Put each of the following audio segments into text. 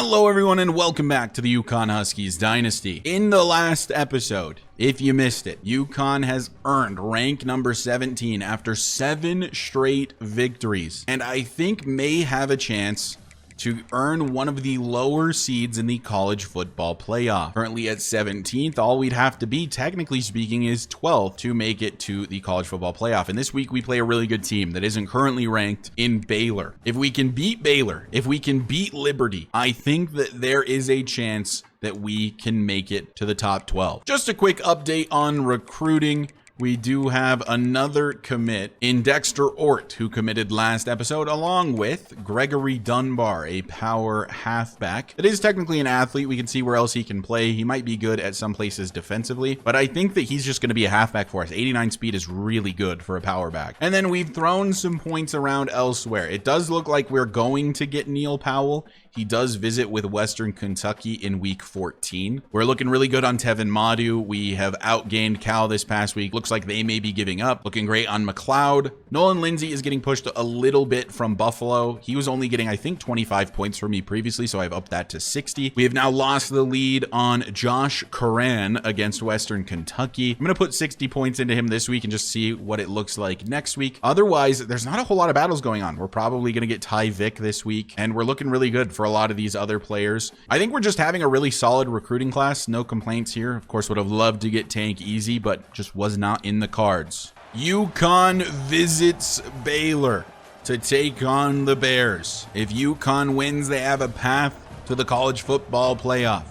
Hello everyone and welcome back to the UConn Huskies Dynasty. In the last episode, if you missed it, UConn has earned rank number 17 after 7 straight victories, and I think may have a chance to earn one of the lower seeds in the college football playoff. Currently at 17th, all we'd have to be, technically speaking, is 12th to make it to the college football playoff. And this week we play a really good team that isn't currently ranked in Baylor. If we can beat Baylor, if we can beat Liberty, I think that there is a chance that we can make it to the top 12. Just a quick update on recruiting. We do have another commit in Dexter Ort, who committed last episode, along with Gregory Dunbar, a power halfback. It is technically an athlete. We can see where else he can play. He might be good at some places defensively, but I think that he's just going to be a halfback for us. 89 speed is really good for a power back. And then we've thrown some points around elsewhere. It does look like we're going to get Neil Powell. He does visit with Western Kentucky in week 14. We're looking really good on Tevin Madu. We have outgained Cal this past week. Looks like they may be giving up. Looking great on McLeod. Nolan Lindsay is getting pushed a little bit from Buffalo. He was only getting, I think, 25 points from me previously, so I've upped that to 60. We have now lost the lead on Josh Curran against Western Kentucky. I'm going to put 60 points into him this week and just see what it looks like next week. Otherwise, there's not a whole lot of battles going on. We're probably going to get Ty Vick this week, and we're looking really good for a lot of these other players. I think we're just having a really solid recruiting class. No complaints here. Of course, would have loved to get Tank Easy, but just was not in the cards. UConn visits Baylor to take on the Bears. If UConn wins, they have a path to the college football playoff.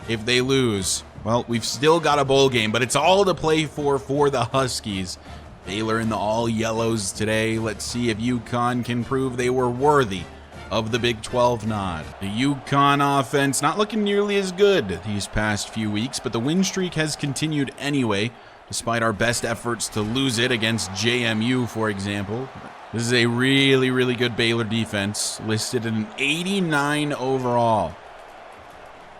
If they lose, well, we've still got a bowl game, but it's all to play for the Huskies. Baylor in the all yellows today. Let's see if UConn can prove they were worthy of the Big 12 nod. The UConn offense not looking nearly as good these past few weeks, but the win streak has continued anyway, despite our best efforts to lose it against JMU, for example. This is a really, really good Baylor defense, listed at an 89 overall.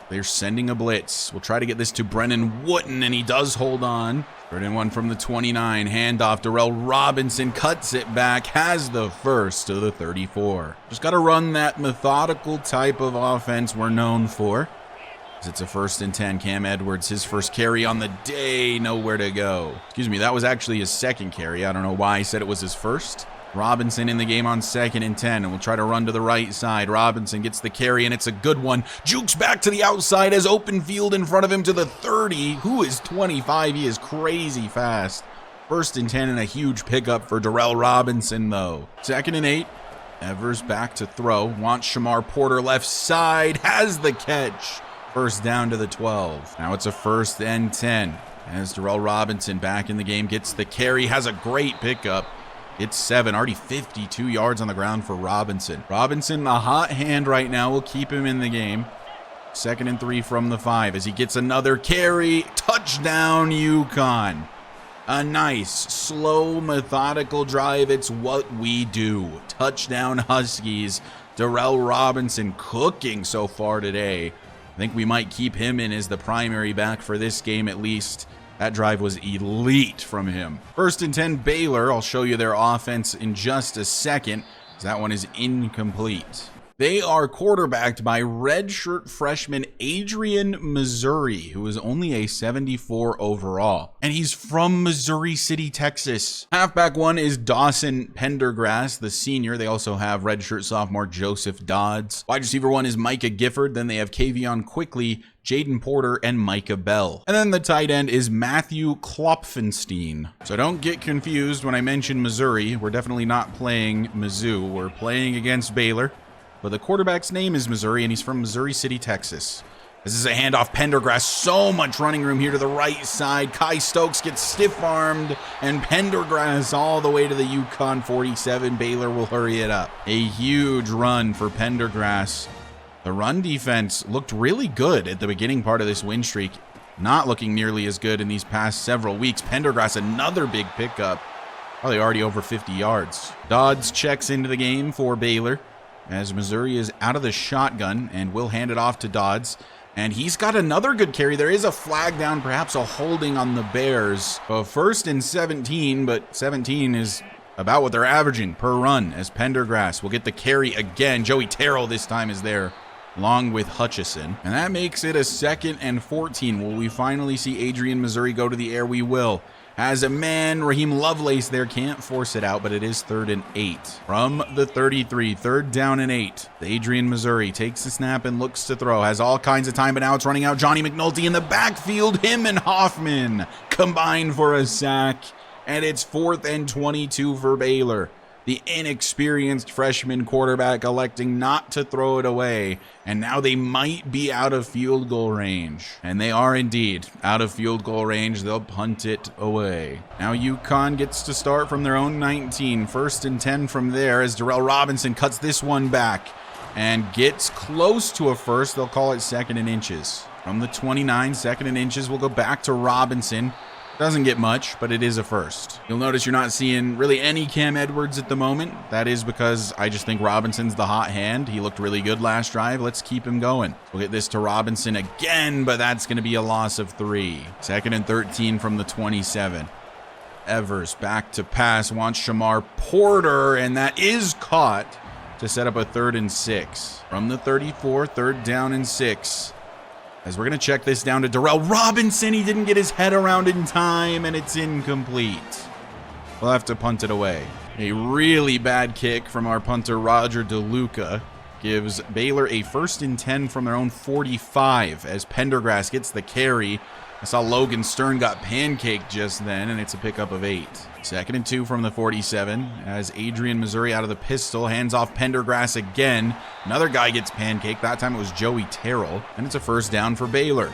They're sending a blitz. We'll try to get this to Brennan Wooten, and he does hold on. Brennan one from the 29. Handoff. Darrell Robinson cuts it back, has the first to the 34. Just got to run that methodical type of offense we're known for. It's a 1st and 10. Cam Edwards, his first carry on the day, nowhere to go. Excuse me, that was actually his second carry. I don't know why he said it was his first. Robinson in the game on 2nd and 10, and we'll try to run to the right side. Robinson gets the carry, and it's a good one. Jukes back to the outside, has open field in front of him to the 30. Who is 25? He is crazy fast. 1st and 10 and a huge pickup for Darrell Robinson, though. 2nd and 8. Evers back to throw. Wants Shamar Porter left side. Has the catch. 1st down to the 12. Now it's a 1st and 10. As Darrell Robinson back in the game, gets the carry. Has a great pickup. It's 7, already 52 yards on the ground for Robinson. Robinson, the hot hand right now, will keep him in the game. 2nd and 3 from the 5 as he gets another carry. Touchdown, UConn. A nice, slow, methodical drive. It's what we do. Touchdown, Huskies. Darrell Robinson cooking so far today. I think we might keep him in as the primary back for this game at least. That drive was elite from him. 1st and 10 Baylor. I'll show you their offense in just a second, as that one is incomplete. They are quarterbacked by redshirt freshman Adrian Missouri, who is only a 74 overall. And he's from Missouri City, Texas. Halfback 1 is Dawson Pendergrass, the senior. They also have redshirt sophomore Joseph Dodds. Wide receiver 1 is Micah Gifford. Then they have Kavion Quickly, Jaden Porter, and Micah Bell. And then the tight end is Matthew Klopfenstein. So don't get confused when I mention Missouri. We're definitely not playing Mizzou. We're playing against Baylor. But the quarterback's name is Missouri, and he's from Missouri City, Texas. This is a handoff. Pendergrass, so much running room here to the right side. Kai Stokes gets stiff-armed, and Pendergrass all the way to the UConn 47. Baylor will hurry it up. A huge run for Pendergrass. The run defense looked really good at the beginning part of this win streak. Not looking nearly as good in these past several weeks. Pendergrass, another big pickup. Probably already over 50 yards. Dodds checks into the game for Baylor, as Missouri is out of the shotgun and will hand it off to Dodds. And he's got another good carry. There is a flag down, perhaps a holding on the Bears. So 1st and 17, but 17 is about what they're averaging per run, as Pendergrass will get the carry again. Joey Terrell this time is there along with Hutchison. And that makes it a 2nd and 14. Will we finally see Adrian Missouri go to the air? We will. Has a man, Raheem Lovelace there, can't force it out, but it is 3rd and 8. From the 33, 3rd down and 8. Adrian Missouri takes the snap and looks to throw. Has all kinds of time, but now it's running out. Johnny McNulty in the backfield. Him and Hoffman combined for a sack. And it's 4th and 22 for Baylor. The inexperienced freshman quarterback electing not to throw it away. And now they might be out of field goal range. And they are indeed out of field goal range. They'll punt it away. Now UConn gets to start from their own 19. 1st and 10 from there as Darrell Robinson cuts this one back and gets close to a first. They'll call it 2nd and inches. From the 29, 2nd and inches. We'll go back to Robinson. Doesn't get much, but it is a first. You'll notice you're not seeing really any Cam Edwards at the moment. That is because I just think Robinson's the hot hand. He looked really good last drive. Let's keep him going. We'll get this to Robinson again, but that's going to be a loss of 3. 2nd and 13 from the 27. Evers back to pass, wants Shamar Porter, and that is caught to set up a 3rd and 6. From the 34, 3rd down and 6. As we're going to check this down to Darrell Robinson. He didn't get his head around in time, and it's incomplete. We'll have to punt it away. A really bad kick from our punter, Roger DeLuca, gives Baylor a 1st and 10 from their own 45 as Pendergrass gets the carry. I saw Logan Stern got pancaked just then, and it's a pickup of 8. 2nd and 2 from the 47 as Adrian Missouri out of the pistol, hands off Pendergrass again. Another guy gets pancaked. That time it was Joey Terrell, and it's a 1st down for Baylor.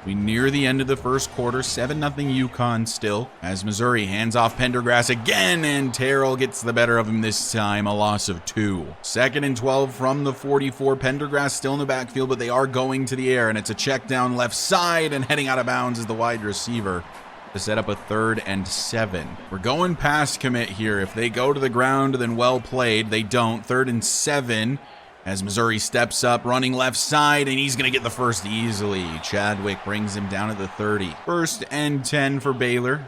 We near the end of the first quarter, 7-0 UConn still, as Missouri hands off Pendergrass again, and Terrell gets the better of him this time, a loss of 2. 2nd and 12 from the 44. Pendergrass still in the backfield, but they are going to the air, and it's a check down left side, and heading out of bounds is the wide receiver to set up a 3rd and 7. We're going past commit here. If they go to the ground, then well played. They don't. 3rd and 7 as Missouri steps up, running left side, and he's going to get the first easily. Chadwick brings him down at the 30. 1st and 10 for Baylor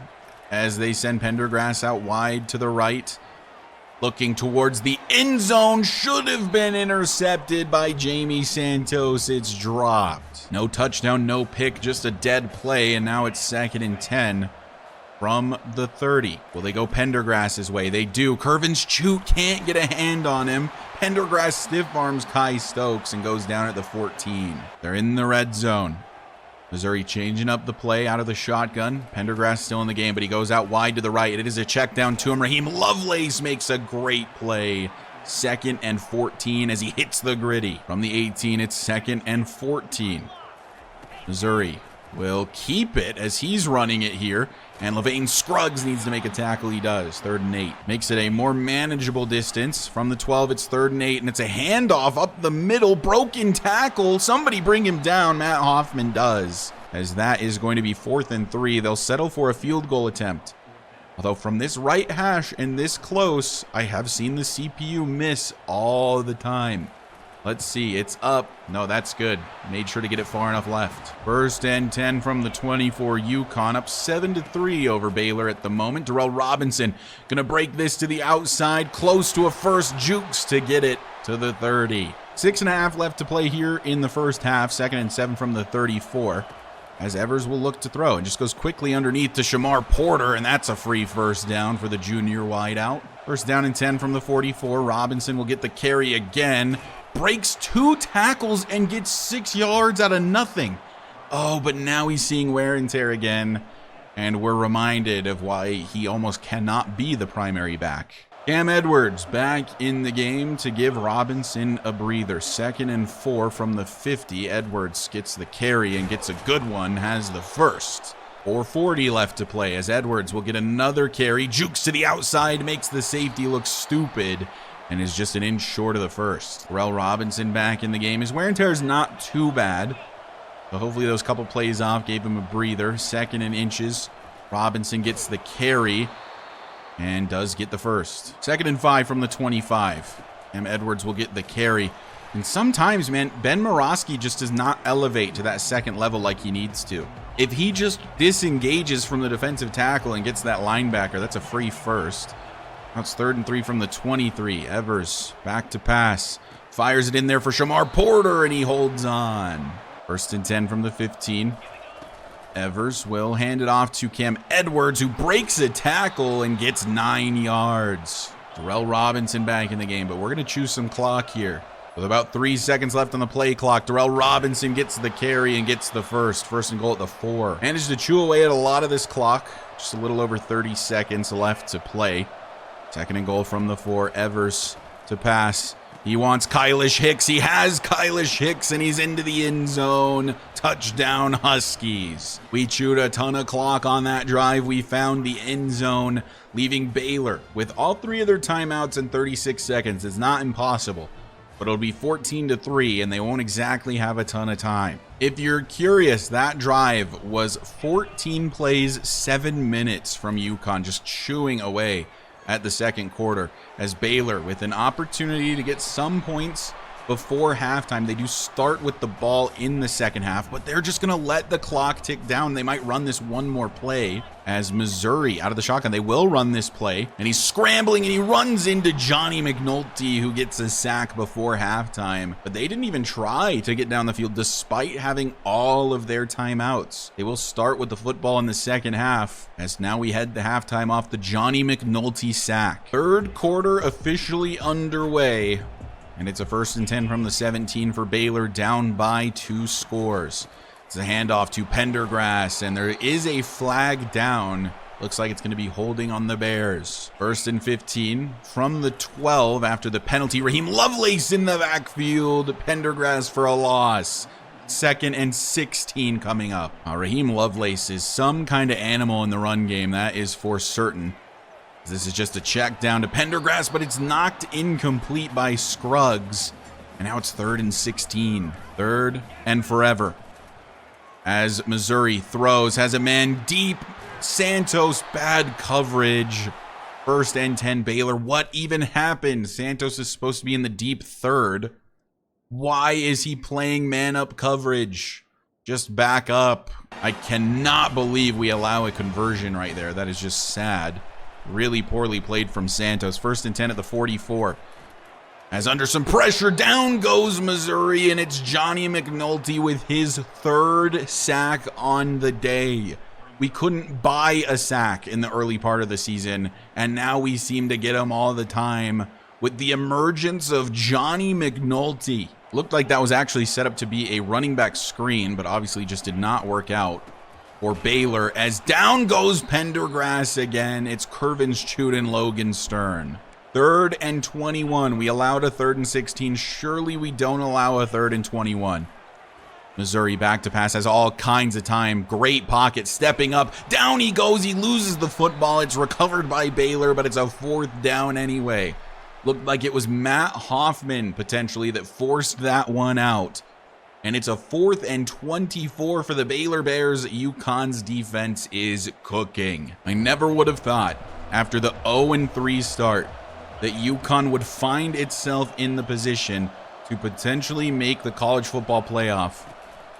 as they send Pendergrass out wide to the right. Looking towards the end zone, should have been intercepted by Jamie Santos. It's dropped. No touchdown, no pick, just a dead play, and now it's 2nd and 10 from the 30. Will they go Pendergrass's way? They do. Curvin's Chute can't get a hand on him. Pendergrass stiff arms Kai Stokes and goes down at the 14. They're in the red zone. Missouri changing up the play out of the shotgun. Pendergrass still in the game, but he goes out wide to the right. It is a check down to him. Raheem Lovelace makes a great play. 2nd and 14 as he hits the gritty. From the 18, it's 2nd and 14. Missouri will keep it as he's running it here. And Levain Scruggs needs to make a tackle. He does. 3rd and 8. Makes it a more manageable distance. From the 12, it's 3rd and 8. And it's a handoff up the middle. Broken tackle. Somebody bring him down. Matt Hoffman does. As that is going to be 4th and 3. They'll settle for a field goal attempt. Although from this right hash and this close, I have seen the CPU miss all the time. Let's see, it's up. No, that's good. Made sure to get it far enough left. 1st and 10 from the 24. UConn up 7-3 over Baylor at the moment. Darrell Robinson gonna break this to the outside, close to a first. Jukes to get it to the 30. 6.5 left to play here in the first half. 2nd and 7 from the 34. As Evers will look to throw and just goes quickly underneath to Shamar Porter, and that's a free 1st down for the junior wideout. 1st down and 10 from the 44. Robinson will get the carry again. Breaks 2 tackles and gets 6 yards out of nothing. Oh, but now he's seeing wear and tear again, and we're reminded of why he almost cannot be the primary back. Cam Edwards back in the game to give Robinson a breather. 2nd and 4 from the 50. Edwards gets the carry and gets a good one, has the first. 4:40 left to play as Edwards will get another carry. Jukes to the outside, makes the safety look stupid, and is just an inch short of the first. Darrell Robinson back in the game. His wear and tear is not too bad, but hopefully those couple plays off gave him a breather. 2nd and inches. Robinson gets the carry and does get the first. 2nd and 5 from the 25. And Edwards will get the carry. And sometimes, man, Ben Morosky just does not elevate to that second level like he needs to. If he just disengages from the defensive tackle and gets that linebacker, that's a free 1st. Now it's 3rd and 3 from the 23. Evers back to pass. Fires it in there for Shamar Porter, and he holds on. 1st and 10 from the 15. Evers will hand it off to Cam Edwards, who breaks a tackle and gets 9 yards. Darrell Robinson back in the game, but we're going to choose some clock here. With about 3 seconds left on the play clock, Darrell Robinson gets the carry and gets the first and goal at the 4. Managed to chew away at a lot of this clock. Just a little over 30 seconds left to play. 2nd and goal from the 4. Evers to pass. He wants Kylish Hicks. He has Kylish Hicks, and he's into the end zone. Touchdown, Huskies. We chewed a ton of clock on that drive. We found the end zone, leaving Baylor with all 3 of their timeouts in 36 seconds. It's not impossible, but it'll be 14-3, and they won't exactly have a ton of time. If you're curious, that drive was 14 plays, 7 minutes from UConn, just chewing away at the 2nd quarter, as Baylor, with an opportunity to get some points before halftime. They do start with the ball in the 2nd half, but they're just going to let the clock tick down. They might run this one more play as Missouri out of the shotgun. They will run this play, and he's scrambling, and he runs into Johnny McNulty, who gets a sack before halftime. But they didn't even try to get down the field despite having all of their timeouts. They will start with the football in the 2nd half, as now we head to halftime off the Johnny McNulty sack. 3rd quarter officially underway. And it's a 1st and 10 from the 17 for Baylor, down by 2 scores. It's a handoff to Pendergrass, and there is a flag down. Looks like it's going to be holding on the Bears. 1st and 15 from the 12 after the penalty. Raheem Lovelace in the backfield. Pendergrass for a loss. 2nd and 16 coming up. Raheem Lovelace is some kind of animal in the run game, that is for certain. This is just a check down to Pendergrass, but it's knocked incomplete by Scruggs. And now it's 3rd and 16. 3rd and forever. As Missouri throws, has a man deep. Santos, bad coverage. 1st and 10 Baylor. What even happened? Santos is supposed to be in the deep 3rd. Why is he playing man-up coverage? Just back up. I cannot believe we allow a conversion right there. That is just sad. Really poorly played from Santos. 1st and 10 at the 44. As under some pressure, down goes Missouri, and it's Johnny McNulty with his 3rd sack on the day. We couldn't buy a sack in the early part of the season, and now we seem to get them all the time with the emergence of Johnny McNulty. Looked like that was actually set up to be a running back screen, but obviously just did not work out for Baylor, as down goes Pendergrass again. It's Curvins Chute and Logan Stern. 3rd and 21. We allowed a 3rd and 16. Surely we don't allow a 3rd and 21. Missouri back to pass, has all kinds of time. Great pocket, stepping up. Down he goes. He loses the football. It's recovered by Baylor, but it's a 4th down anyway. Looked like it was Matt Hoffman, potentially, that forced that one out. And it's a 4th and 24 for the Baylor Bears. UConn's defense is cooking. I never would have thought, after the 0-3 start, that UConn would find itself in the position to potentially make the college football playoff.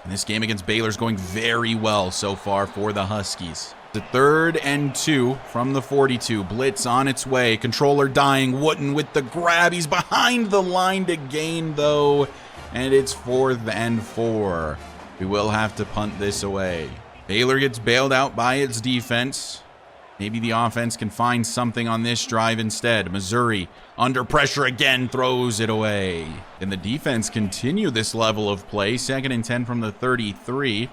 And this game against Baylor is going very well so far for the Huskies. The 3rd and 2 from the 42. Blitz on its way. Controller dying. Wooten with the grab. He's behind the line to gain, though. And it's 4th and 4. We will have to punt this away. Baylor gets bailed out by its defense. Maybe the offense can find something on this drive instead. Missouri, under pressure again, throws it away. Can the defense continue this level of play? 2nd and 10 from the 33.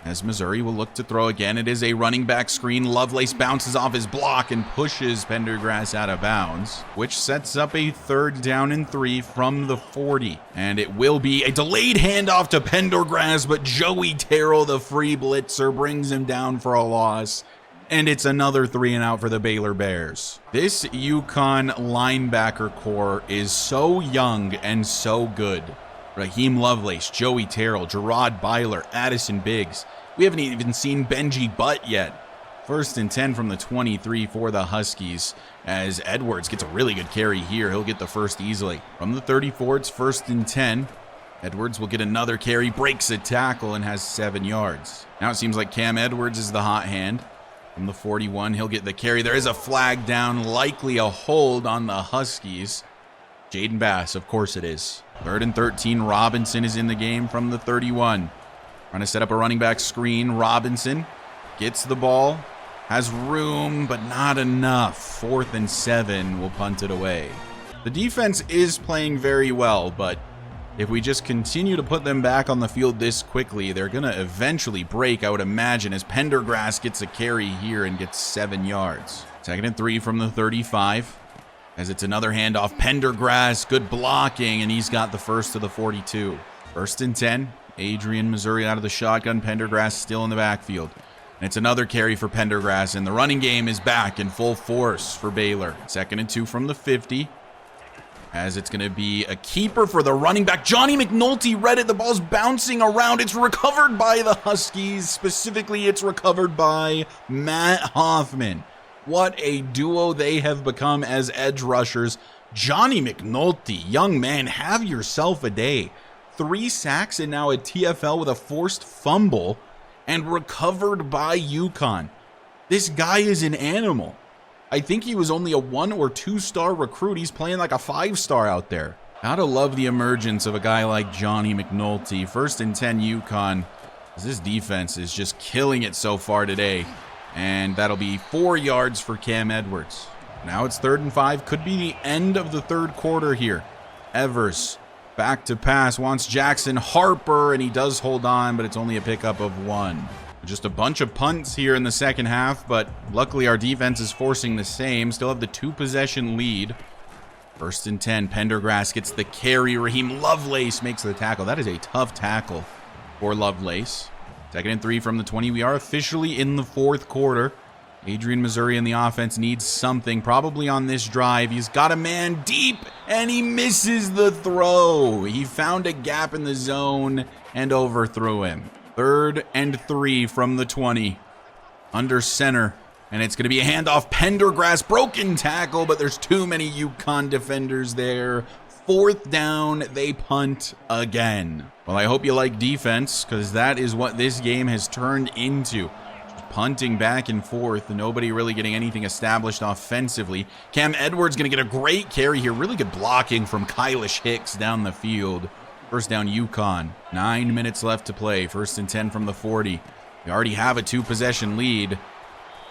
As Missouri will look to throw again. It is a running back screen. Lovelace bounces off his block and pushes Pendergrass out of bounds, which sets up a 3rd down and 3 from the 40. And it will be a delayed handoff to Pendergrass, but Joey Terrell, the free blitzer, brings him down for a loss. And it's another 3 and out for the Baylor Bears. This UConn linebacker core is so young and so good. Raheem Lovelace, Joey Terrell, Gerard Byler, Addison Biggs. We haven't even seen Benji Butt yet. 1st and 10 from the 23 for the Huskies, as Edwards gets a really good carry here. He'll get the first easily. From the 34, it's 1st and 10. Edwards will get another carry, breaks a tackle, and has 7 yards. Now it seems like Cam Edwards is the hot hand. From the 41, he'll get the carry. There is a flag down, likely a hold on the Huskies. Jaden Bass, of course it is. 3rd and 13. Robinson is in the game from the 31. Trying to set up a running back screen. Robinson gets the ball. Has room, but not enough. 4th and 7. Will punt it away. The defense is playing very well, but if we just continue to put them back on the field this quickly, they're going to eventually break, I would imagine, as Pendergrass gets a carry here and gets 7 yards. 2nd and 3 from the 35. As it's another handoff. Pendergrass, good blocking, and he's got the first to the 42. 1st and 10. Adrian, Missouri out of the shotgun. Pendergrass still in the backfield. And it's another carry for Pendergrass, and the running game is back in full force for Baylor. 2nd and 2 from the 50. As it's going to be a keeper for the running back. Johnny McNulty read it. The ball's bouncing around. It's recovered by the Huskies. Specifically, it's recovered by Matt Hoffman. What a duo they have become as edge rushers. Johnny McNulty, young man, have yourself a day. 3 sacks and now a TFL with a forced fumble and recovered by UConn. This guy is an animal. I think he was only a 1 or 2 star recruit. He's playing like a 5-star out there. Gotta love the emergence of a guy like Johnny McNulty. 1st and 10 UConn. This defense is just killing it so far today. And that'll be 4 yards for Cam Edwards. Now it's 3rd and 5. Could be the end of the 3rd quarter here. Evers back to pass. Wants Jackson Harper, and he does hold on, but it's only a pickup of 1. Just a bunch of punts here in the 2nd half, but luckily our defense is forcing the same. Still have the 2-possession lead. 1st and 10. Pendergrass gets the carry. Raheem Lovelace makes the tackle. That is a tough tackle for Lovelace. 2nd and 3 from the 20. We are officially in the 4th quarter. Adrian, Missouri in the offense needs something. Probably on this drive. He's got a man deep, and he misses the throw. He found a gap in the zone and overthrew him. 3rd and 3 from the 20. Under center. And it's going to be a handoff. Pendergrass, broken tackle, but there's too many UConn defenders there. 4th down, they punt again. Well, I hope you like defense, because that is what this game has turned into. Just punting back and forth, nobody really getting anything established offensively. Cam Edwards going to get a great carry here. Really good blocking from Kylish Hicks down the field. 1st down, UConn. 9 minutes left to play. 1st and 10 from the 40. We already have a 2-possession lead,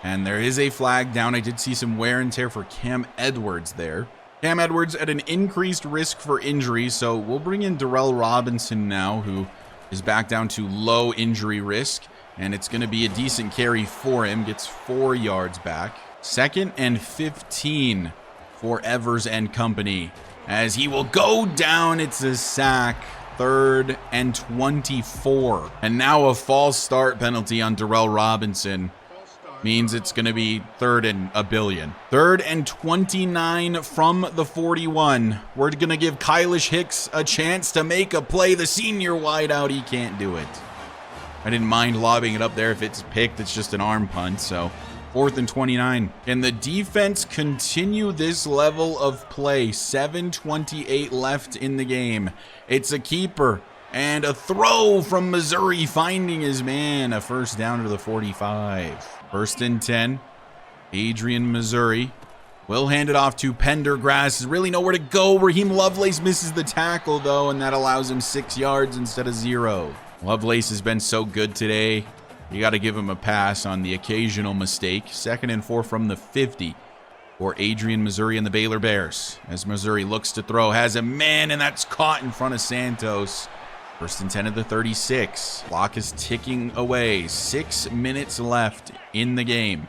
and there is a flag down. I did see some wear and tear for Cam Edwards there. Cam Edwards at an increased risk for injury, so we'll bring in Darrell Robinson now, who is back down to low injury risk, and it's going to be a decent carry for him. Gets 4 yards back. 2nd and 15 for Evers and company, as he will go down. It's a sack. 3rd and 24. And now a false start penalty on Darrell Robinson means it's going to be 3rd and a billion. 3rd and 29 from the 41. We're going to give Kylish Hicks a chance to make a play. The senior wideout, he can't do it. I didn't mind lobbing it up there. If it's picked, it's just an arm punt. So 4th and 29. Can the defense continue this level of play? 7:28 left in the game. It's a keeper. And a throw from Missouri, finding his man. A 1st down to the 45. 1st and 10. Adrian, Missouri. Will hand it off to Pendergrass. There's really nowhere to go. Raheem Lovelace misses the tackle, though, and that allows him 6 yards instead of 0. Lovelace has been so good today. You got to give him a pass on the occasional mistake. 2nd and 4 from the 50 for Adrian, Missouri and the Baylor Bears. As Missouri looks to throw, has a man, and that's caught in front of Santos. 1st and 10 at the 36. Clock is ticking away. 6 minutes left in the game.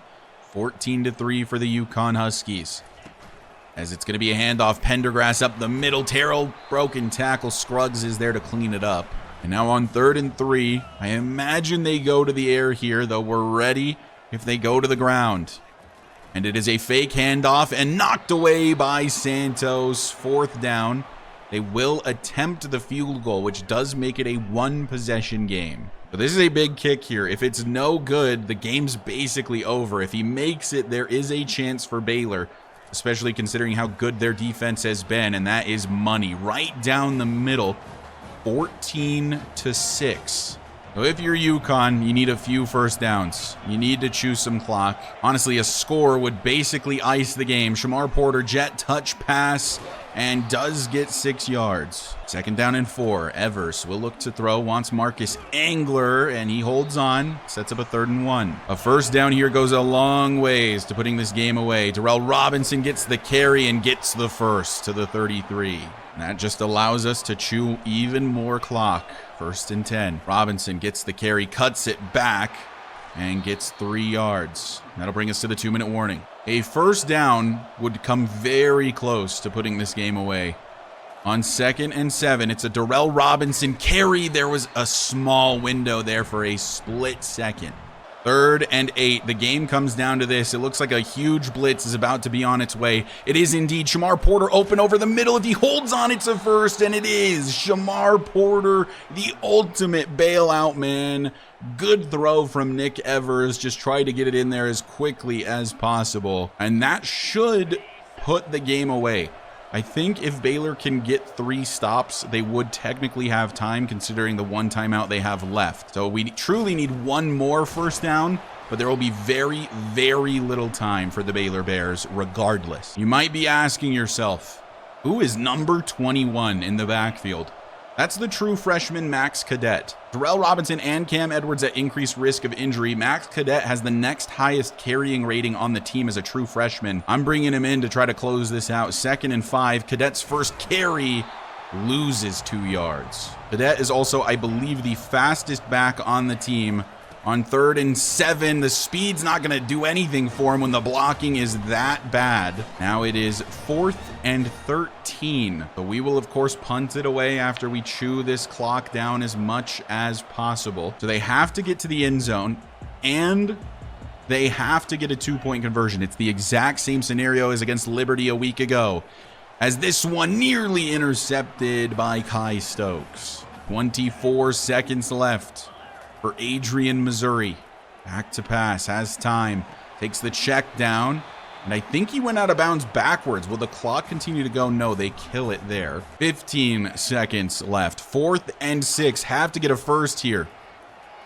14-3 for the UConn Huskies. As it's going to be a handoff. Pendergrass up the middle. Terrell, broken tackle. Scruggs is there to clean it up. And now on 3rd and 3. I imagine they go to the air here, though we're ready if they go to the ground. And it is a fake handoff and knocked away by Santos. 4th down. They will attempt the field goal, which does make it a 1-possession game. But this is a big kick here. If it's no good, the game's basically over. If he makes it, there is a chance for Baylor, especially considering how good their defense has been, and that is money. Right down the middle, 14-6. So if you're UConn, you need a few 1st downs. You need to choose some clock. Honestly, a score would basically ice the game. Shamar Porter, jet touch pass, and does get 6 yards. 2nd down and 4. Evers will look to throw, wants Marcus Angler, and he holds on, sets up a 3rd and 1. A 1st down here goes a long ways to putting this game away. Darrell Robinson gets the carry and gets the 1st to the 33. And that just allows us to chew even more clock. 1st and 10. Robinson gets the carry, cuts it back, and gets 3 yards. That'll bring us to the 2-minute warning. A 1st down would come very close to putting this game away. On 2nd and 7, it's a Darrell Robinson carry. There was a small window there for a split second. 3rd and 8. The game comes down to this. It looks like a huge blitz is about to be on its way. It is indeed. Shamar Porter open over the middle. If he holds on, it's a 1st, and it is. Shamar Porter, the ultimate bailout man. Good throw from Nick Evers. Just try to get it in there as quickly as possible. And that should put the game away. I think if Baylor can get 3 stops, they would technically have time considering the 1 timeout they have left. So we truly need 1 more 1st down, but there will be very, very little time for the Baylor Bears regardless. You might be asking yourself, who is number 21 in the backfield? That's the true freshman Max Cadet. Darrell Robinson and Cam Edwards at increased risk of injury. Max Cadet has the next highest carrying rating on the team as a true freshman. I'm bringing him in to try to close this out. 2nd and 5. Cadet's 1st carry loses 2 yards. Cadet is also, I believe, the fastest back on the team. On 3rd and 7, the speed's not going to do anything for him when the blocking is that bad. Now it is 4th and 13. But we will, of course, punt it away after we chew this clock down as much as possible. So they have to get to the end zone, and they have to get a 2-point conversion. It's the exact same scenario as against Liberty a week ago, as this one nearly intercepted by Kai Stokes. 24 seconds left for Adrian Missouri. Back to pass, has time, takes the check down, and I think he went out of bounds backwards. Will the clock continue to go? No, they kill it there. 15 seconds left. 4th and 6, have to get a 1st here.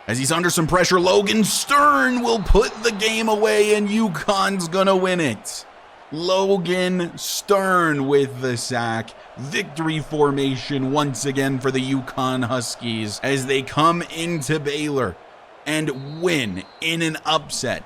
As he's under some pressure, Logan Stern will put the game away, and UConn's gonna win it. Logan Stern with the sack. Victory formation once again for the UConn Huskies as they come into Baylor and win in an upset,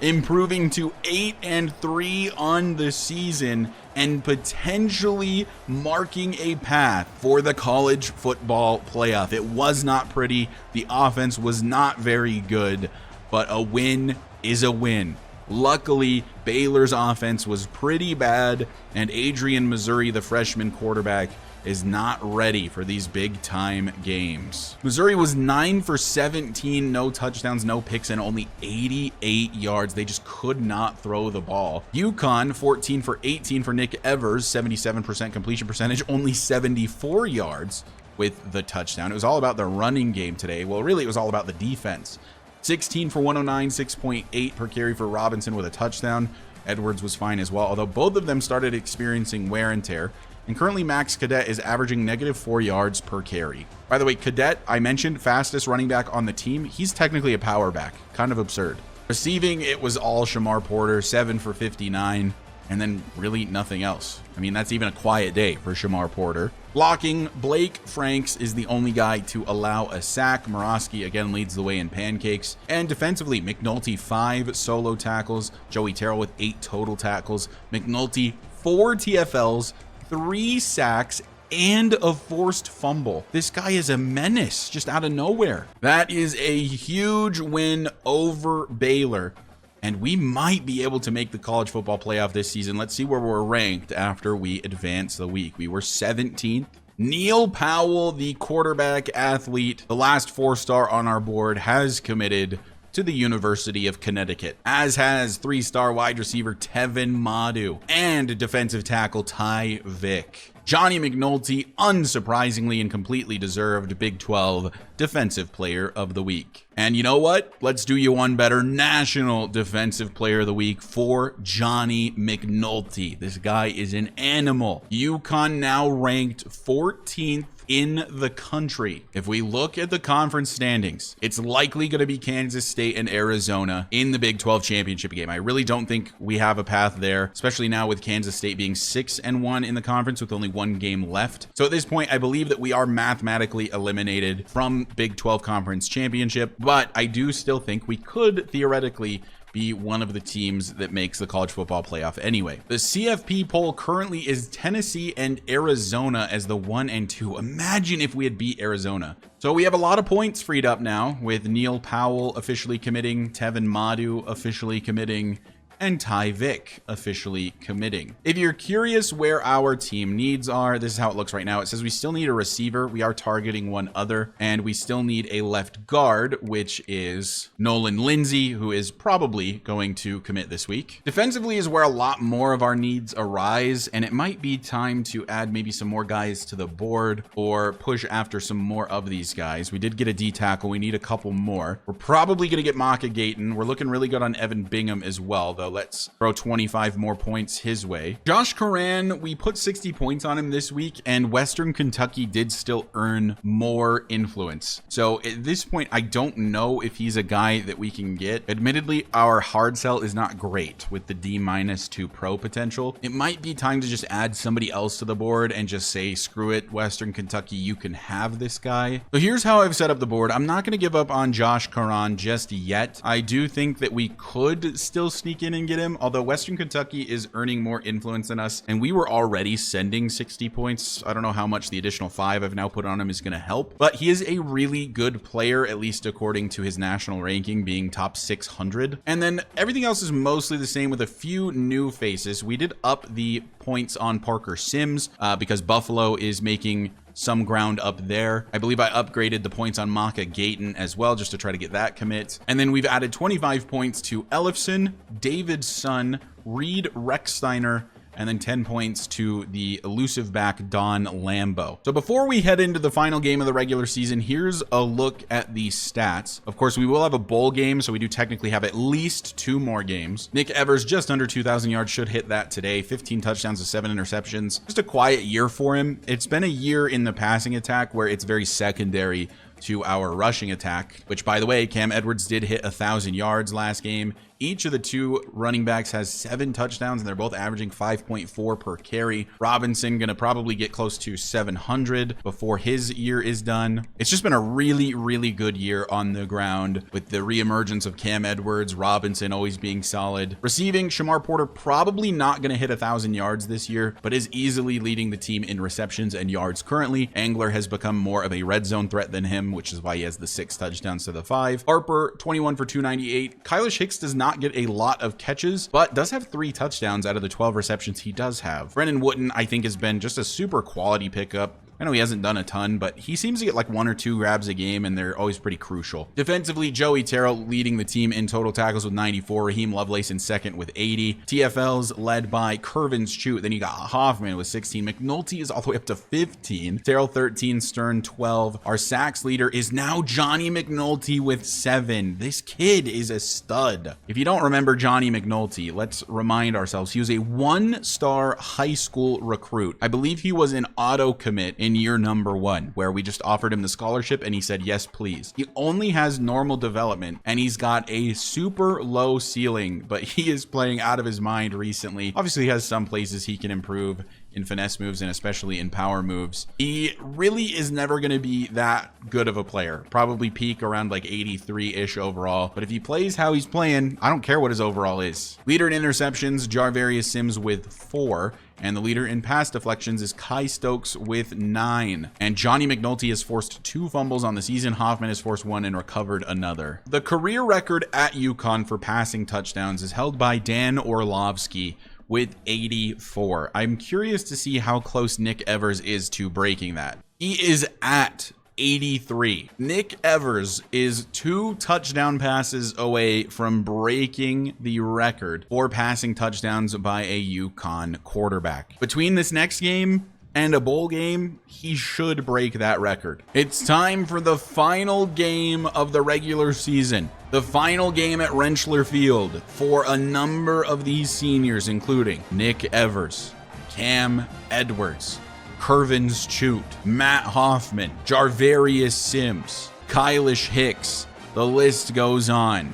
improving to 8-3 on the season and potentially marking a path for the college football playoff. It was not pretty. The offense was not very good, but a win is a win. Luckily, Baylor's offense was pretty bad, and Adrian Missouri, the freshman quarterback, is not ready for these big-time games. Missouri was 9 for 17, no touchdowns, no picks, and only 88 yards. They just could not throw the ball. UConn, 14 for 18 for Nick Evers, 77% completion percentage, only 74 yards with the touchdown. It was all about the running game today. Well, really, it was all about the defense. 16 for 109, 6.8 per carry for Robinson with a touchdown. Edwards was fine as well, although both of them started experiencing wear and tear. And currently Max Cadet is averaging -4 yards per carry. By the way, Cadet, I mentioned, fastest running back on the team. He's technically a power back. Kind of absurd. Receiving, it was all Shamar Porter, 7 for 59. And then really nothing else. I mean, that's even a quiet day for Shamar Porter. Blocking, Blake Franks is the only guy to allow a sack. Morosky again leads the way in pancakes. And defensively, McNulty 5 solo tackles. Joey Terrell with 8 total tackles. McNulty 4 TFLs, 3 sacks, and a forced fumble. This guy is a menace just out of nowhere. That is a huge win over Baylor. And we might be able to make the college football playoff this season. Let's see where we're ranked after we advance the week. We were 17th. Neil Powell, the quarterback athlete, the last 4-star on our board, has committed to the University of Connecticut, as has 3-star wide receiver Tevin Madu and defensive tackle Ty Vick. Johnny McNulty, unsurprisingly and completely deserved Big 12 Defensive Player of the Week. And you know what? Let's do you one better. National Defensive Player of the Week for Johnny McNulty. This guy is an animal. UConn now ranked 14th in the country. If we look at the conference standings, it's likely going to be Kansas State and Arizona in the Big 12 championship game. I really don't think we have a path there, especially now with Kansas State being 6-1 in the conference with only one game left. So at this point, I believe that we are mathematically eliminated from Big 12 conference championship, but I do still think we could theoretically be one of the teams that makes the college football playoff anyway. The CFP poll currently is Tennessee and Arizona as the 1 and 2. Imagine if we had beat Arizona. So we have a lot of points freed up now with Neil Powell officially committing, Tevin Madu officially committing, and Ty Vick officially committing. If you're curious where our team needs are, this is how it looks right now. It says we still need a receiver. We are targeting one other, and we still need a left guard, which is Nolan Lindsay, who is probably going to commit this week. Defensively is where a lot more of our needs arise, and it might be time to add maybe some more guys to the board or push after some more of these guys. We did get a D tackle. We need a couple more. We're probably going to get Maka Gayton. We're looking really good on Evan Bingham as well, though. Let's throw 25 more points his way. Josh Coran, we put 60 points on him this week, and Western Kentucky did still earn more influence. So at this point, I don't know if he's a guy that we can get. Admittedly, our hard sell is not great with the D- to pro potential. It might be time to just add somebody else to the board and just say, screw it, Western Kentucky, you can have this guy. So here's how I've set up the board. I'm not going to give up on Josh Coran just yet. I do think that we could still sneak in and get him, although Western Kentucky is earning more influence than us, and we were already sending 60 points. I don't know how much the additional 5 I've now put on him is going to help, but he is a really good player, at least according to his national ranking being top 600. And then everything else is mostly the same with a few new faces. We did up the points on Parker Sims because Buffalo is making some ground up there. I believe I upgraded the points on Maka Gayton as well, just to try to get that commit. And then we've added 25 points to Ellefson, David Sun, Reed Rechsteiner, and then 10 points to the elusive back Don Lambo. So before we head into the final game of the regular season, here's a look at the stats. Of course, we will have a bowl game, so we do technically have at least 2 more games. Nick Evers, just under 2,000 yards, should hit that today. 15 touchdowns to 7 interceptions. Just a quiet year for him. It's been a year in the passing attack where it's very secondary to our rushing attack, which, by the way, Cam Edwards did hit 1,000 yards last game. Each of the 2 running backs has 7 touchdowns, and they're both averaging 5.4 per carry. Robinson gonna probably get close to 700 before his year is done. It's just been a really, really good year on the ground with the reemergence of Cam Edwards, Robinson always being solid. Receiving, Shamar Porter probably not gonna hit 1,000 yards this year, but is easily leading the team in receptions and yards currently. Angler has become more of a red zone threat than him, which is why he has the 6 touchdowns to the 5. Harper, 21 for 298. Kylish Hicks does not get a lot of catches, but does have 3 touchdowns out of the 12 receptions he does have. Brennan Wooten, I think, has been just a super quality pickup. I know he hasn't done a ton, but he seems to get like 1 or 2 grabs a game, and they're always pretty crucial. Defensively, Joey Terrell leading the team in total tackles with 94. Raheem Lovelace in second with 80. TFLs led by Curvins Chute. Then you got Hoffman with 16. McNulty is all the way up to 15. Terrell 13. Stern 12. Our sacks leader is now Johnny McNulty with 7. This kid is a stud. If you don't remember Johnny McNulty, let's remind ourselves he was a 1-star high school recruit. I believe he was an auto commit in year number 1, where we just offered him the scholarship and he said, yes, please. He only has normal development and he's got a super low ceiling, but he is playing out of his mind recently. Obviously, he has some places he can improve in finesse moves and especially in power moves. He really is never going to be that good of a player. Probably peak around like 83-ish overall. But if he plays how he's playing, I don't care what his overall is. Leader in interceptions, Jarvarius Sims with 4. And the leader in pass deflections is Kai Stokes with 9. And Johnny McNulty has forced 2 fumbles on the season. Hoffman has forced 1 and recovered another. The career record at UConn for passing touchdowns is held by Dan Orlovsky with 84. I'm curious to see how close Nick Evers is to breaking that. He is at 83. Nick Evers is 2 touchdown passes away from breaking the record for passing touchdowns by a UConn quarterback. Between this next game and a bowl game, he should break that record. It's time for the final game of the regular season. The final game at Rentschler Field for a number of these seniors, including Nick Evers, Cam Edwards, Curvins Chute, Matt Hoffman, Jarvarius Sims, Kylish Hicks. The list goes on.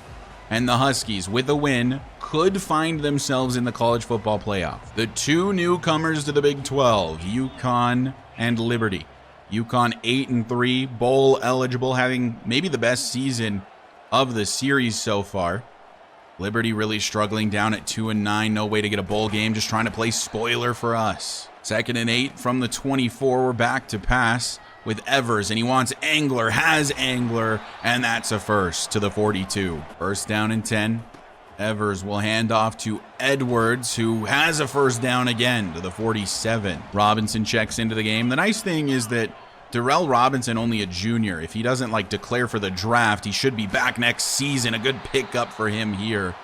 And the Huskies, with a win, could find themselves in the college football playoff. The two newcomers to the Big 12, UConn and Liberty. UConn 8-3, bowl eligible, having maybe the best season of the series so far. Liberty really struggling down at 2-9, no way to get a bowl game, just trying to play spoiler for us. 2nd and 8 from the 24, we're back to pass with Evers, and he wants Angler, has Angler, and that's a first to the 42. 1st down and 10. Evers will hand off to Edwards, who has a 1st down again to the 47. Robinson checks into the game. The nice thing is that Darrell Robinson, only a junior. If he doesn't declare for the draft, he should be back next season. A good pickup for him here.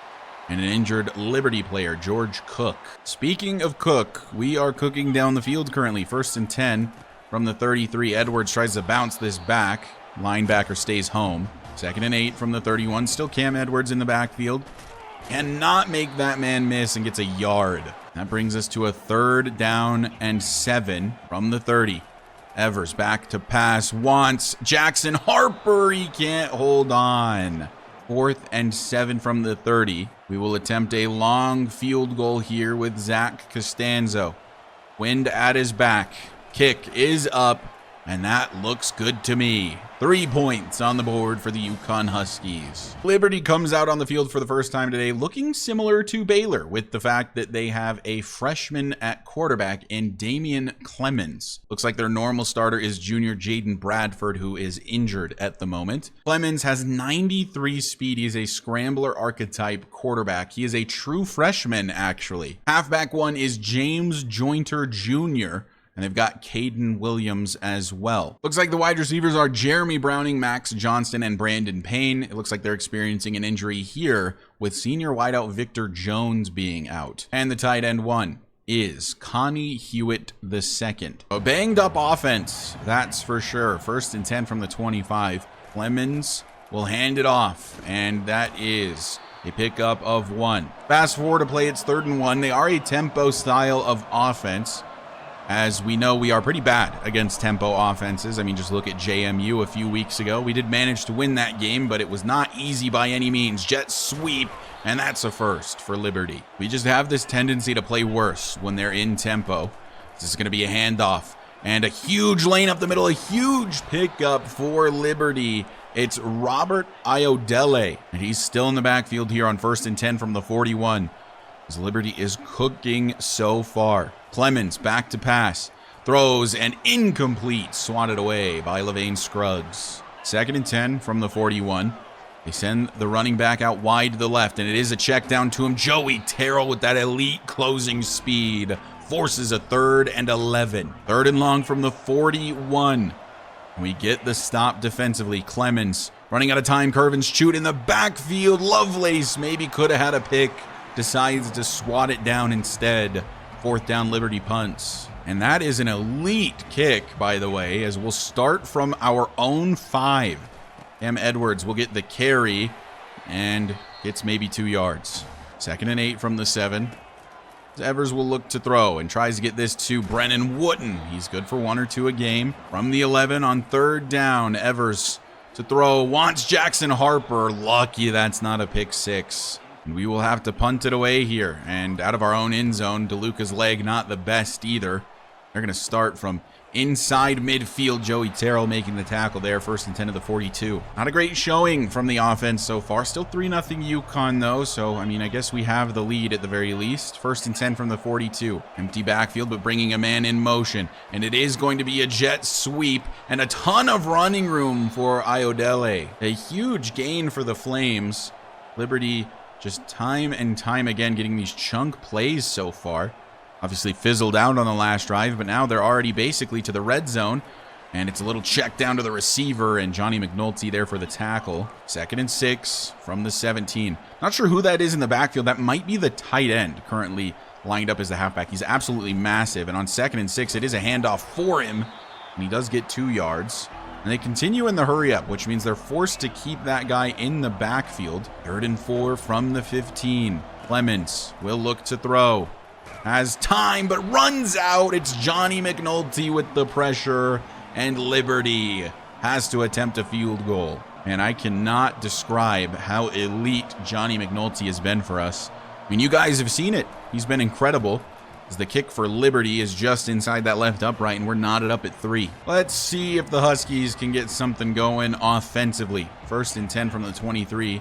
And an injured Liberty player, George Cook. Speaking of Cook, we are cooking down the field currently. 1st and 10 from the 33. Edwards tries to bounce this back. Linebacker stays home. 2nd and 8 from the 31. Still Cam Edwards in the backfield. Cannot make that man miss and gets a yard. That brings us to a 3rd down and 7 from the 30. Evers back to pass. Wants Jackson Harper. He can't hold on. 4th and 7 from the 30. We will attempt a long field goal here with Zach Costanzo. Wind at his back. Kick is up, and that looks good to me. 3 points on the board for the UConn Huskies. Liberty comes out on the field for the first time today looking similar to Baylor, with the fact that they have a freshman at quarterback in Damian Clemens. Looks like their normal starter is junior Jaden Bradford, who is injured at the moment. Clemens has 93 speed. He is a scrambler archetype quarterback. He is a true freshman, actually. Halfback 1 is James Jointer Jr., and they've got Caden Williams as well. Looks like the wide receivers are Jeremy Browning, Max Johnston, and Brandon Payne. It looks like they're experiencing an injury here with senior wideout Victor Jones being out. And the tight end 1 is Connie Hewitt II. A banged up offense, that's for sure. 1st and 10 from the 25. Clemens will hand it off, and that is a pickup of 1. Fast forward to play, it's 3rd and 1. They are a tempo style of offense. As we know, we are pretty bad against tempo offenses. I mean, just look at JMU a few weeks ago. We did manage to win that game, but it was not easy by any means. Jet sweep, and that's a first for Liberty. We just have this tendency to play worse when they're in tempo. This is going to be a handoff, and a huge lane up the middle, a huge pickup for Liberty. It's Robert Iodele, and he's still in the backfield here on 1st and 10 from the 41. As Liberty is cooking so far. Clemens back to pass. Throws and incomplete. Swatted away by Levain Scruggs. 2nd and 10 from the 41. They send the running back out wide to the left, and it is a check down to him. Joey Terrell with that elite closing speed forces a 3rd and 11. 3rd and long from the 41. We get the stop defensively. Clemens running out of time. Curvins Chute in the backfield. Lovelace maybe could have had a pick. Decides to swat it down instead. 4th down, Liberty punts. And that is an elite kick, by the way, as we'll start from our own 5. Cam Edwards will get the carry and gets maybe 2 yards. 2nd and 8 from the 7. Evers will look to throw and tries to get this to Brennan Wooten. He's good for 1 or 2 a game. From the 11 on 3rd down, Evers to throw. Wants Jackson Harper. Lucky that's not a pick 6. And we will have to punt it away here. And out of our own end zone, DeLuca's leg not the best either. They're going to start from inside midfield. Joey Terrell making the tackle there. 1st and 10 to the 42. Not a great showing from the offense so far. Still 3-0 UConn though. So, I mean, I guess we have the lead at the very least. 1st and 10 from the 42. Empty backfield, but bringing a man in motion. And it is going to be a jet sweep and a ton of running room for Iodele. A huge gain for the Flames. Liberty just time and time again getting these chunk plays so far. Obviously fizzled out on the last drive, but now they're already basically to the red zone. And it's a little check down to the receiver, and Johnny McNulty there for the tackle. 2nd and 6 from the 17. Not sure who that is in the backfield. That might be the tight end currently lined up as the halfback. He's absolutely massive. And on 2nd and 6, it is a handoff for him. And he does get 2 yards. And they continue in the hurry up, which means they're forced to keep that guy in the backfield. 3rd and 4 from the 15. Clemens will look to throw. has time, but runs out. It's Johnny McNulty with the pressure, and Liberty has to attempt a field goal. And I cannot describe how elite Johnny McNulty has been for us. I mean, you guys have seen it. He's been incredible. As the kick for Liberty is just inside that left upright, and we're knotted up at 3. Let's see if the Huskies can get something going offensively. 1st and 10 from the 23.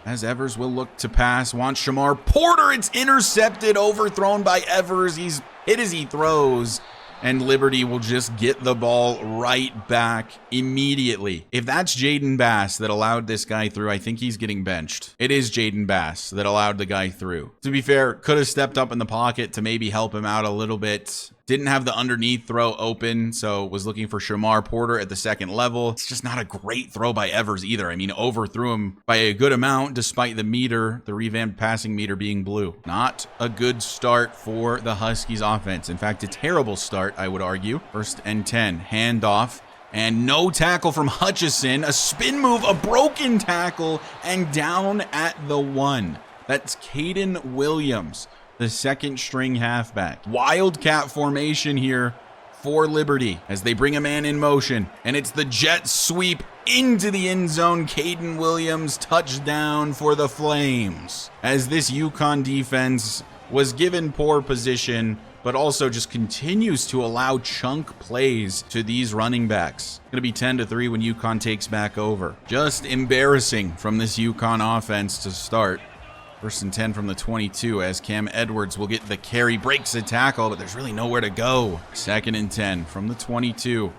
As Evers will look to pass, wants Shamar Porter. It's intercepted, overthrown by Evers. He's hit as he throws, and Liberty will just get the ball right back immediately. If that's Jaden Bass that allowed this guy through, I think he's getting benched. It is Jaden Bass that allowed the guy through. To be fair, could have stepped up in the pocket to maybe help him out a little bit. Didn't have the underneath throw open, so was looking for Shamar Porter at the 2nd level. It's just not a great throw by Evers either. I mean, overthrew him by a good amount despite the meter, the revamped passing meter being blue. Not a good start for the Huskies offense. In fact, a terrible start, I would argue. 1st and 10, handoff. And no tackle from Hutchison. A spin move, a broken tackle, and down at the 1. That's Caden Williams, the 2nd string halfback. Wildcat formation here for Liberty as they bring a man in motion. And it's the jet sweep into the end zone. Caden Williams, touchdown for the Flames. As this UConn defense was given poor position, but also just continues to allow chunk plays to these running backs. Going to be 10-3 when UConn takes back over. Just embarrassing from this UConn offense to start. 1st and 10 from the 22 as Cam Edwards will get the carry, breaks a tackle, but there's really nowhere to go. 2nd and 10 from the 22.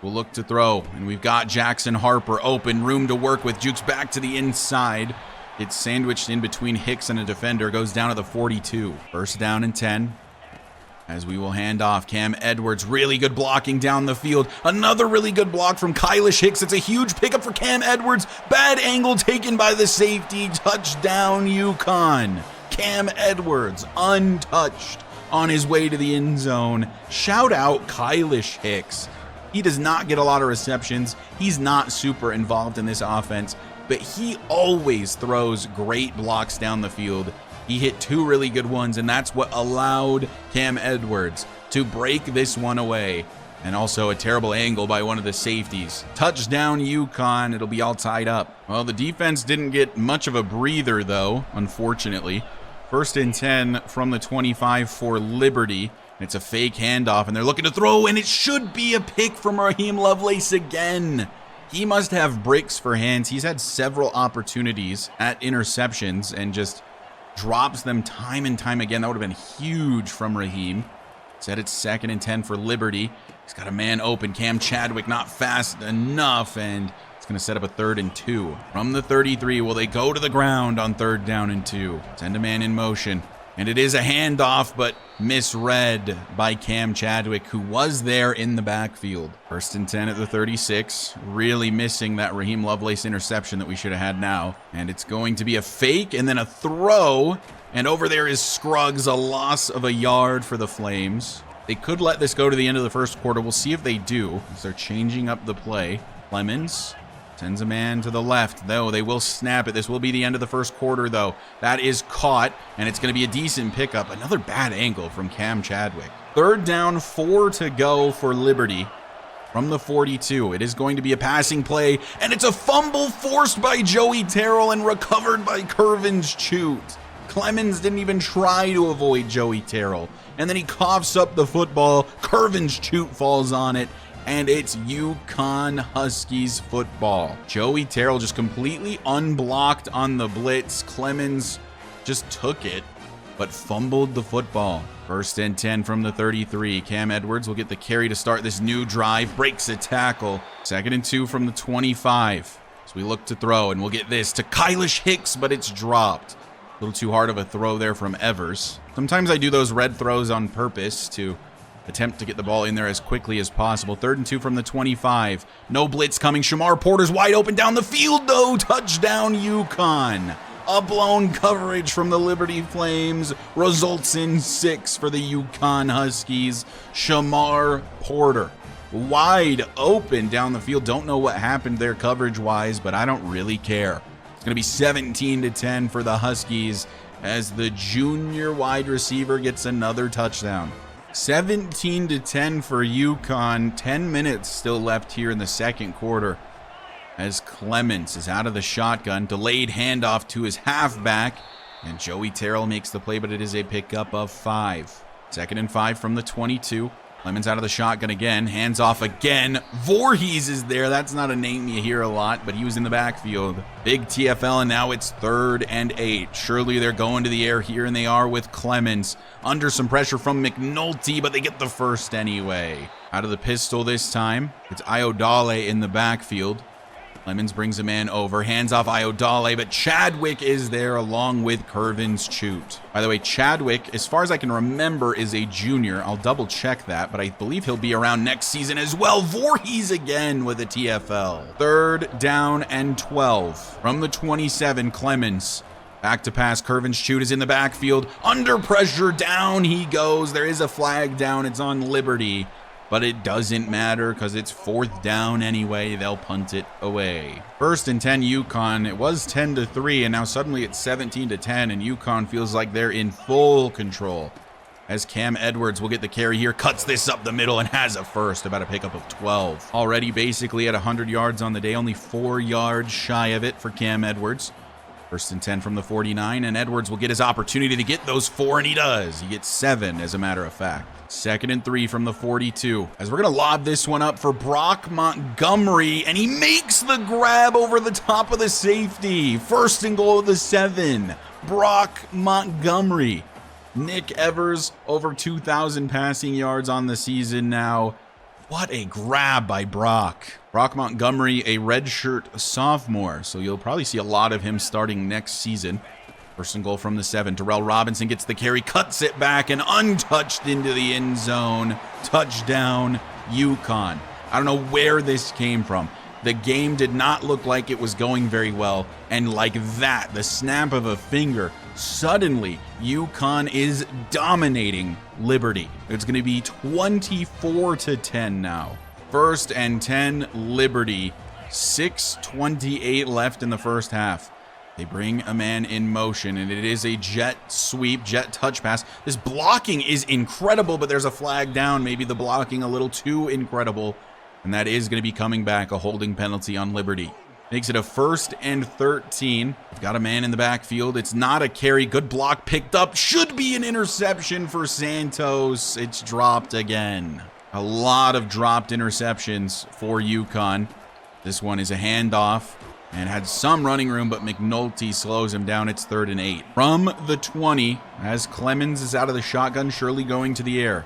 We'll look to throw, and we've got Jackson Harper open, room to work with. Jukes back to the inside. It's sandwiched in between Hicks and a defender, goes down to the 42. 1st down and 10. As we will hand off, Cam Edwards, really good blocking down the field. Another really good block from Kylish Hicks. It's a huge pickup for Cam Edwards. Bad angle taken by the safety. Touchdown, UConn. Cam Edwards, untouched on his way to the end zone. Shout out Kylish Hicks. He does not get a lot of receptions. He's not super involved in this offense, but he always throws great blocks down the field. He hit 2 really good ones, and that's what allowed Cam Edwards to break this one away. And also a terrible angle by one of the safeties. Touchdown, UConn. It'll be all tied up. Well, the defense didn't get much of a breather, though, unfortunately. 1st and 10 from the 25 for Liberty. It's a fake handoff, and they're looking to throw, and it should be a pick from Raheem Lovelace again. He must have bricks for hands. He's had several opportunities at interceptions and just drops them time and time again. That would have been huge from Raheem. Said it's 2nd and 10 for Liberty. He's got a man open. Cam Chadwick not fast enough, and it's going to set up a 3rd and 2. From the 33, will they go to the ground on 3rd down and 2? Send a man in motion. And it is a handoff, but misread by Cam Chadwick, who was there in the backfield. 1st and 10 at the 36. Really missing that Raheem Lovelace interception that we should have had now. And it's going to be a fake and then a throw. And over there is Scruggs, a loss of a yard for the Flames. They could let this go to the end of the 1st quarter. We'll see if they do, as they're changing up the play. Clemens sends a man to the left, though. They will snap it. This will be the end of the 1st quarter, though. That is caught, and it's going to be a decent pickup. Another bad angle from Cam Chadwick. 3rd down, 4 to go for Liberty from the 42. It is going to be a passing play, and it's a fumble forced by Joey Terrell and recovered by Curvins Chute. Clemens didn't even try to avoid Joey Terrell, and then he coughs up the football. Curvins Chute falls on it, and it's UConn Huskies football. Joey Terrell just completely unblocked on the blitz. Clemens just took it, but fumbled the football. 1st and 10 from the 33. Cam Edwards will get the carry to start this new drive. Breaks a tackle. 2nd and 2 from the 25. So we look to throw, and we'll get this to Kylish Hicks, but it's dropped. A little too hard of a throw there from Evers. Sometimes I do those red throws on purpose to attempt to get the ball in there as quickly as possible. 3rd and 2 from the 25. No blitz coming. Shamar Porter's wide open down the field, though. Touchdown, UConn. A blown coverage from the Liberty Flames results in 6 for the UConn Huskies. Shamar Porter wide open down the field. Don't know what happened there coverage-wise, but I don't really care. It's going to be 17-10 for the Huskies as the junior wide receiver gets another touchdown. 17-10 for UConn. 10 minutes still left here in the second quarter as Clemens is out of the shotgun. Delayed handoff to his halfback, and Joey Terrell makes the play, but it is a pickup of 5. 2nd and 5 from the 22. Clemens out of the shotgun again. Hands off again. Voorhees is there. That's not a name you hear a lot, but he was in the backfield. Big TFL, and now it's 3rd and 8. Surely they're going to the air here, and they are with Clemens. Under some pressure from McNulty, but they get the first anyway. Out of the pistol this time. It's Iodale in the backfield. Clemens brings a man over, hands off Iodale, but Chadwick is there along with Curvins Chute. By the way, Chadwick, as far as I can remember, is a junior. I'll double check that, but I believe he'll be around next season as well. Voorhees again with a TFL. 3rd down and 12. From the 27, Clemens. Back to pass, Curvins Chute is in the backfield. Under pressure, down he goes. There is a flag down, it's on Liberty. But it doesn't matter because it's 4th down anyway. They'll punt it away. 1st and 10 UConn. It was 10-3, and now suddenly it's 17-10, and UConn feels like they're in full control. As Cam Edwards will get the carry here, cuts this up the middle and has a first, about a pickup of 12. Already basically at 100 yards on the day, only 4 yards shy of it for Cam Edwards. 1st and 10 from the 49, and Edwards will get his opportunity to get those 4, and he does. He gets 7, as a matter of fact. 2nd and 3 from the 42. As we're going to lob this one up for Brock Montgomery, and he makes the grab over the top of the safety. 1st and goal of the 7. Brock Montgomery. Nick Evers, over 2,000 passing yards on the season now. What a grab by Brock. Brock Montgomery, a redshirt sophomore, so you'll probably see a lot of him starting next season. 1st and goal from the 7. Darrell Robinson gets the carry, cuts it back, and untouched into the end zone. Touchdown, UConn. I don't know where this came from. The game did not look like it was going very well, and like that, the snap of a finger, suddenly UConn is dominating Liberty. It's going to be 24-10 now. 1st and 10, Liberty. 6:28 left in the first half. They bring a man in motion, and it is a jet sweep, jet touch pass. This blocking is incredible, but there's a flag down. Maybe the blocking a little too incredible, and that is going to be coming back, a holding penalty on Liberty. Makes it a 1st and 13. Got a man in the backfield. It's not a carry. Good block picked up. Should be an interception for Santos. It's dropped again. A lot of dropped interceptions for UConn. This one is a handoff and had some running room, but McNulty slows him down. It's 3rd and 8. From the 20, as Clemens is out of the shotgun, Shirley going to the air.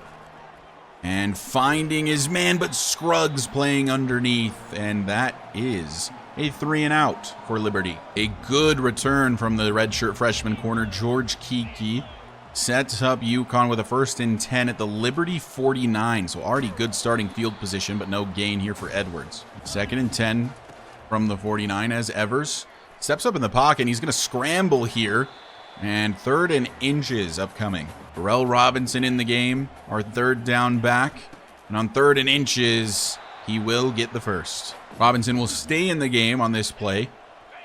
And finding his man, but Scruggs playing underneath. And that is a 3 and out for Liberty. A good return from the redshirt freshman corner, George Kiki. Sets up UConn with a 1st and 10 at the Liberty 49. So already good starting field position, but no gain here for Edwards. 2nd and 10 from the 49 as Evers steps up in the pocket, and he's going to scramble here. And 3rd and inches upcoming. Darrell Robinson in the game, our 3rd down back. And on 3rd and inches, he will get the first. Robinson will stay in the game on this play.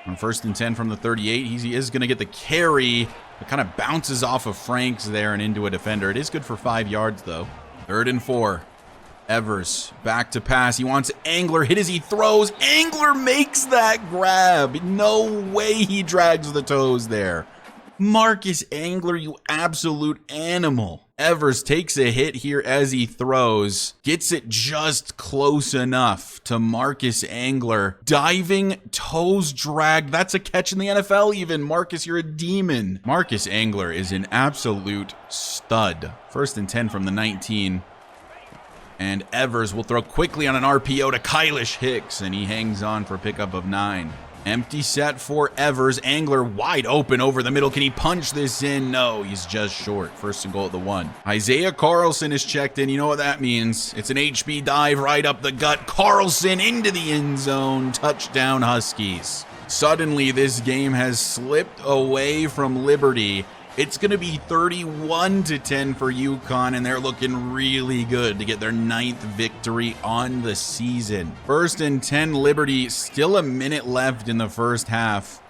On 1st and 10 from the 38, he is going to get the carry. It kind of bounces off of Franks there and into a defender. It is good for 5 yards, though. 3rd and 4. Evers back to pass. He wants Angler. Hit as he throws. Angler makes that grab. No way he drags the toes there. Marcus Angler, you absolute animal. Evers takes a hit here as he throws. Gets it just close enough to Marcus Angler. Diving, toes dragged. That's a catch in the NFL even. Marcus, you're a demon. Marcus Angler is an absolute stud. 1st and 10 from the 19. And Evers will throw quickly on an RPO to Kylish Hicks, and he hangs on for a pickup of 9. Empty set for Evers. Angler wide open over the middle. Can he punch this in? No, he's just short. 1st and goal at the 1. Isaiah Carlson is checked in. You know what that means. It's an HB dive right up the gut. Carlson into the end zone. Touchdown Huskies. Suddenly, this game has slipped away from Liberty. It's going to be 31-10 for UConn, and they're looking really good to get their 9th victory on the season. 1st and 10 Liberty, still a minute left in the first half.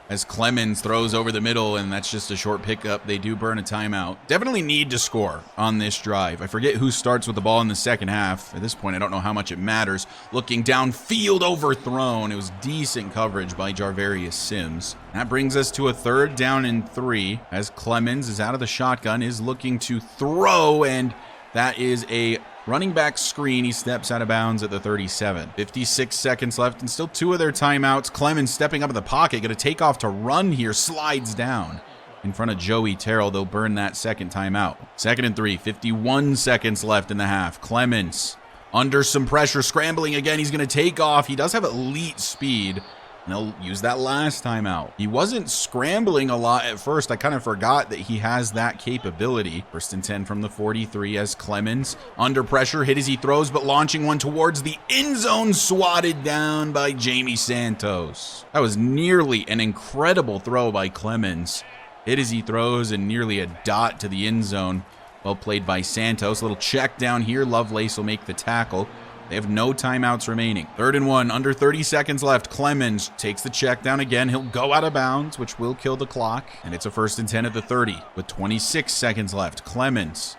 as Clemens throws over the middle, and that's just a short pickup. They do burn a timeout. Definitely need to score on this drive. I forget who starts with the ball in the second half. At this point, I don't know how much it matters. Looking downfield, overthrown. It was decent coverage by Jarvarius Sims. That brings us to a 3rd down and 3, as Clemens is out of the shotgun, is looking to throw, and that is a running back screen. He steps out of bounds at the 37. 56 seconds left and still 2 of their timeouts. Clemens stepping up in the pocket, going to take off to run here, slides down in front of Joey Terrell. They'll burn that second timeout. 2nd and 3, 51 seconds left in the half. Clemens under some pressure, scrambling again. He's going to take off. He does have elite speed. And they'll use that last timeout. He wasn't scrambling a lot at first. I kind of forgot that he has that capability. 1st and 10 from the 43 as Clemens under pressure, hit as he throws, but launching one towards the end zone, swatted down by Jamie Santos. That was nearly an incredible throw by Clemens. Hit as he throws and nearly a dot to the end zone. Well played by Santos. A little check down here. Lovelace will make the tackle. They have no timeouts remaining. 3rd and 1, under 30 seconds left. Clemens takes the check down again. He'll go out of bounds, which will kill the clock. And it's a 1st and 10 at the 30 with 26 seconds left. Clemens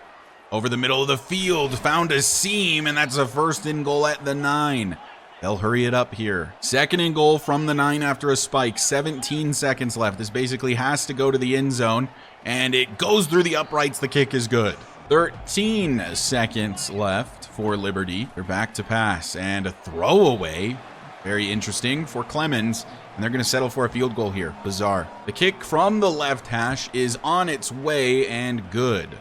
over the middle of the field, found a seam, and that's a 1st and goal at the 9. They'll hurry it up here. 2nd and goal from the 9 after a spike. 17 seconds left. This basically has to go to the end zone, and it goes through the uprights. The kick is good. 13 seconds left for Liberty. They're back to pass and a throwaway. Very interesting for Clemens, and they're going to settle for a field goal here. Bizarre. The kick from the left hash is on its way and good.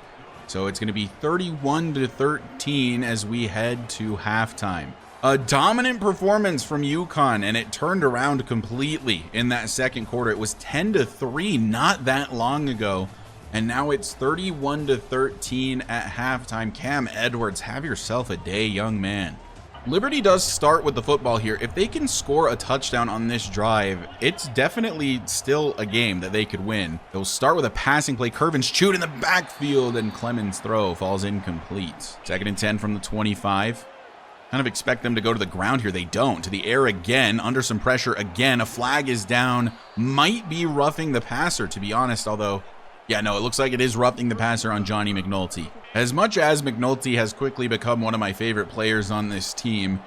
So it's going to be 31-13 as we head to halftime. A dominant performance from UConn, and it turned around completely in that second quarter. It was 10-3 not that long ago. And now it's 31-13 at halftime. Cam Edwards, have yourself a day, young man. Liberty does start with the football here. If they can score a touchdown on this drive, it's definitely still a game that they could win. They'll start with a passing play. Curvin's chewed in the backfield, and Clemens' throw falls incomplete. 2nd and 10 from the 25. Kind of expect them to go to the ground here. They don't. To the air again, under some pressure again. A flag is down. Might be roughing the passer, to be honest, although... yeah, no, it looks like it is roughing the passer on Johnny McNulty. As much as McNulty has quickly become one of my favorite players on this team,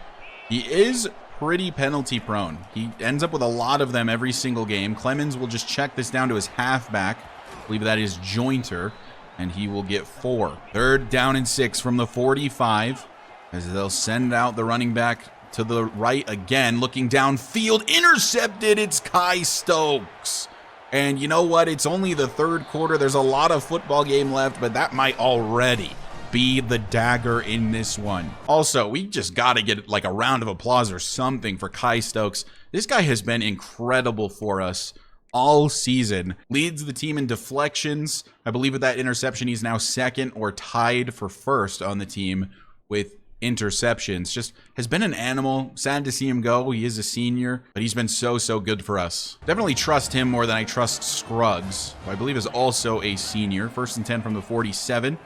he is pretty penalty prone. He ends up with a lot of them every single game. Clemens will just check this down to his halfback. I believe that is Jointer, and he will get 4. 3rd down and 6 from the 45 as they'll send out the running back to the right again, looking downfield. Intercepted. It's Kai Stokes. And you know what? It's only the 3rd quarter. There's a lot of football game left, but that might already be the dagger in this one. Also, we just got to get like a round of applause or something for Kai Stokes. This guy has been incredible for us all season. Leads the team in deflections. I believe with that interception, he's now 2nd or tied for 1st on the team with interceptions. Just has been an animal. Sad to see him go. He is a senior, but he's been so good for us. Definitely trust him more than I trust Scruggs, who I believe is also a senior. 1st and 10 from the 47.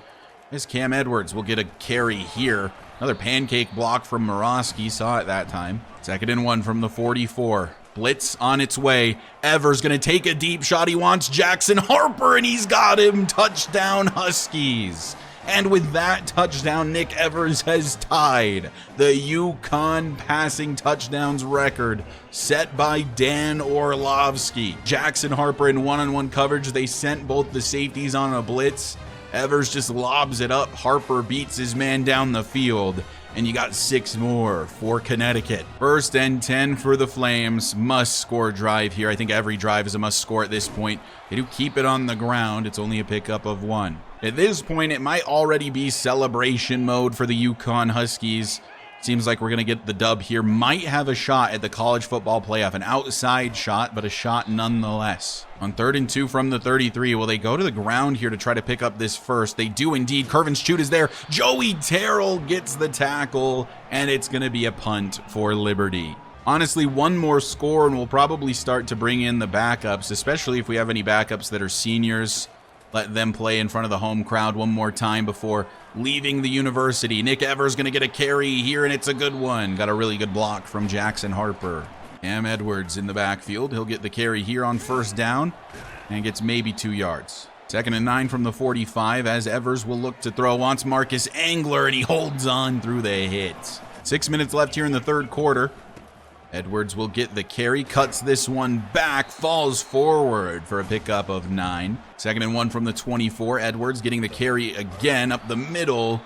As Cam Edwards will get a carry here. Another pancake block from Morosky. Saw it that time. 2nd and 1 from the 44. Blitz on its way. Evers going to take a deep shot. He wants Jackson Harper, and he's got him. Touchdown, Huskies. And with that touchdown, Nick Evers has tied the UConn passing touchdowns record set by Dan Orlovsky. Jackson Harper in one-on-one coverage. They sent both the safeties on a blitz. Evers just lobs it up. Harper beats his man down the field. And you got 6 more for Connecticut. 1st and 10 for the Flames. Must-score drive here. I think every drive is a must-score at this point. They do keep it on the ground. It's only a pickup of 1. At this point, it might already be celebration mode for the UConn Huskies. Seems like we're going to get the dub here. Might have a shot at the college football playoff. An outside shot, but a shot nonetheless. On 3rd and 2 from the 33, will they go to the ground here to try to pick up this first? They do indeed. Curvin's shoot is there. Joey Terrell gets the tackle, and it's going to be a punt for Liberty. Honestly, one more score, and we'll probably start to bring in the backups, especially if we have any backups that are seniors. Let them play in front of the home crowd one more time before leaving the university. Nick Evers going to get a carry here, and it's a good one. Got a really good block from Jackson Harper. Cam Edwards in the backfield. He'll get the carry here on first down and gets maybe 2 yards. 2nd and 9 from the 45 as Evers will look to throw. Wants Marcus Angler, and he holds on through the hit. 6 minutes left here in the 3rd quarter. Edwards will get the carry, cuts this one back, falls forward for a pickup of 9. 2nd and 1 from the 24. Edwards getting the carry again up the middle.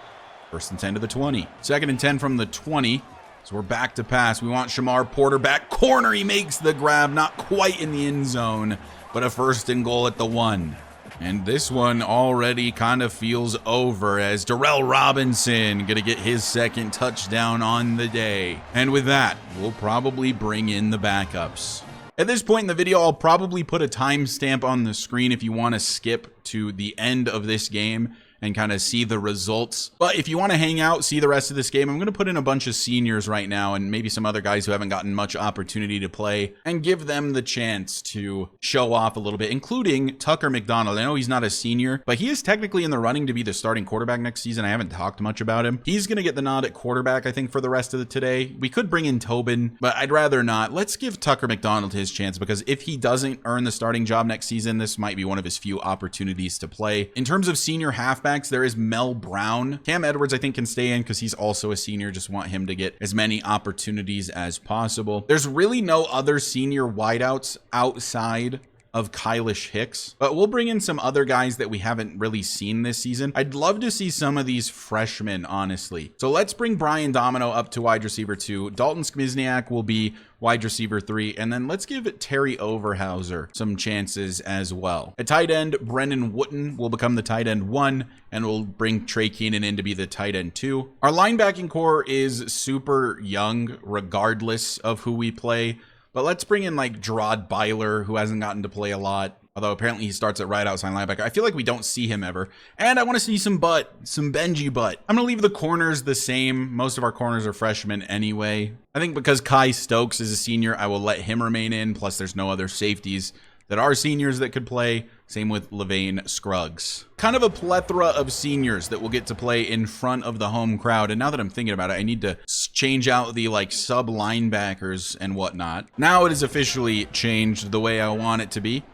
1st and 10 to the 20. 2nd and 10 from the 20. So we're back to pass. We want Shamar Porter back corner. He makes the grab, not quite in the end zone, but a 1st and goal at the 1. And this one already kind of feels over as Darrell Robinson going to get his 2nd touchdown on the day. And with that, we'll probably bring in the backups. At this point in the video, I'll probably put a timestamp on the screen if you want to skip to the end of this game and kind of see the results. But if you want to hang out, see the rest of this game, I'm going to put in a bunch of seniors right now and maybe some other guys who haven't gotten much opportunity to play and give them the chance to show off a little bit, including Tucker McDonald. I know he's not a senior, but he is technically in the running to be the starting quarterback next season. I haven't talked much about him. He's going to get the nod at quarterback, I think, for the rest of the today. We could bring in Tobin, but I'd rather not. Let's give Tucker McDonald his chance, because if he doesn't earn the starting job next season, this might be one of his few opportunities to play. In terms of senior halfbacks, there is Mel Brown. Cam Edwards, I think, can stay in because he's also a senior. Just want him to get as many opportunities as possible. There's really no other senior wideouts outside of Kylish Hicks, but we'll bring in some other guys that we haven't really seen this season. I'd love to see some of these freshmen, honestly. So let's bring Brian Domino up to wide receiver 2. Dalton Skmizniak will be wide receiver 3, and then let's give Terry Overhauser some chances as well. At tight end, Brendan Wooten will become the tight end 1, and we'll bring Trey Keenan in to be the tight end 2. Our linebacking core is super young, regardless of who we play. But let's bring in like Gerard Baylor, who hasn't gotten to play a lot, although apparently he starts at right outside linebacker. I feel like we don't see him ever. And I want to see some Benji Butt. I'm going to leave the corners the same. Most of our corners are freshmen anyway. I think because Kai Stokes is a senior, I will let him remain in. Plus, there's no other safeties that are seniors that could play. Same with Levain Scruggs. Kind of a plethora of seniors that will get to play in front of the home crowd. And now that I'm thinking about it, I need to change out the like sub linebackers and whatnot. Now it is officially changed the way I want it to be.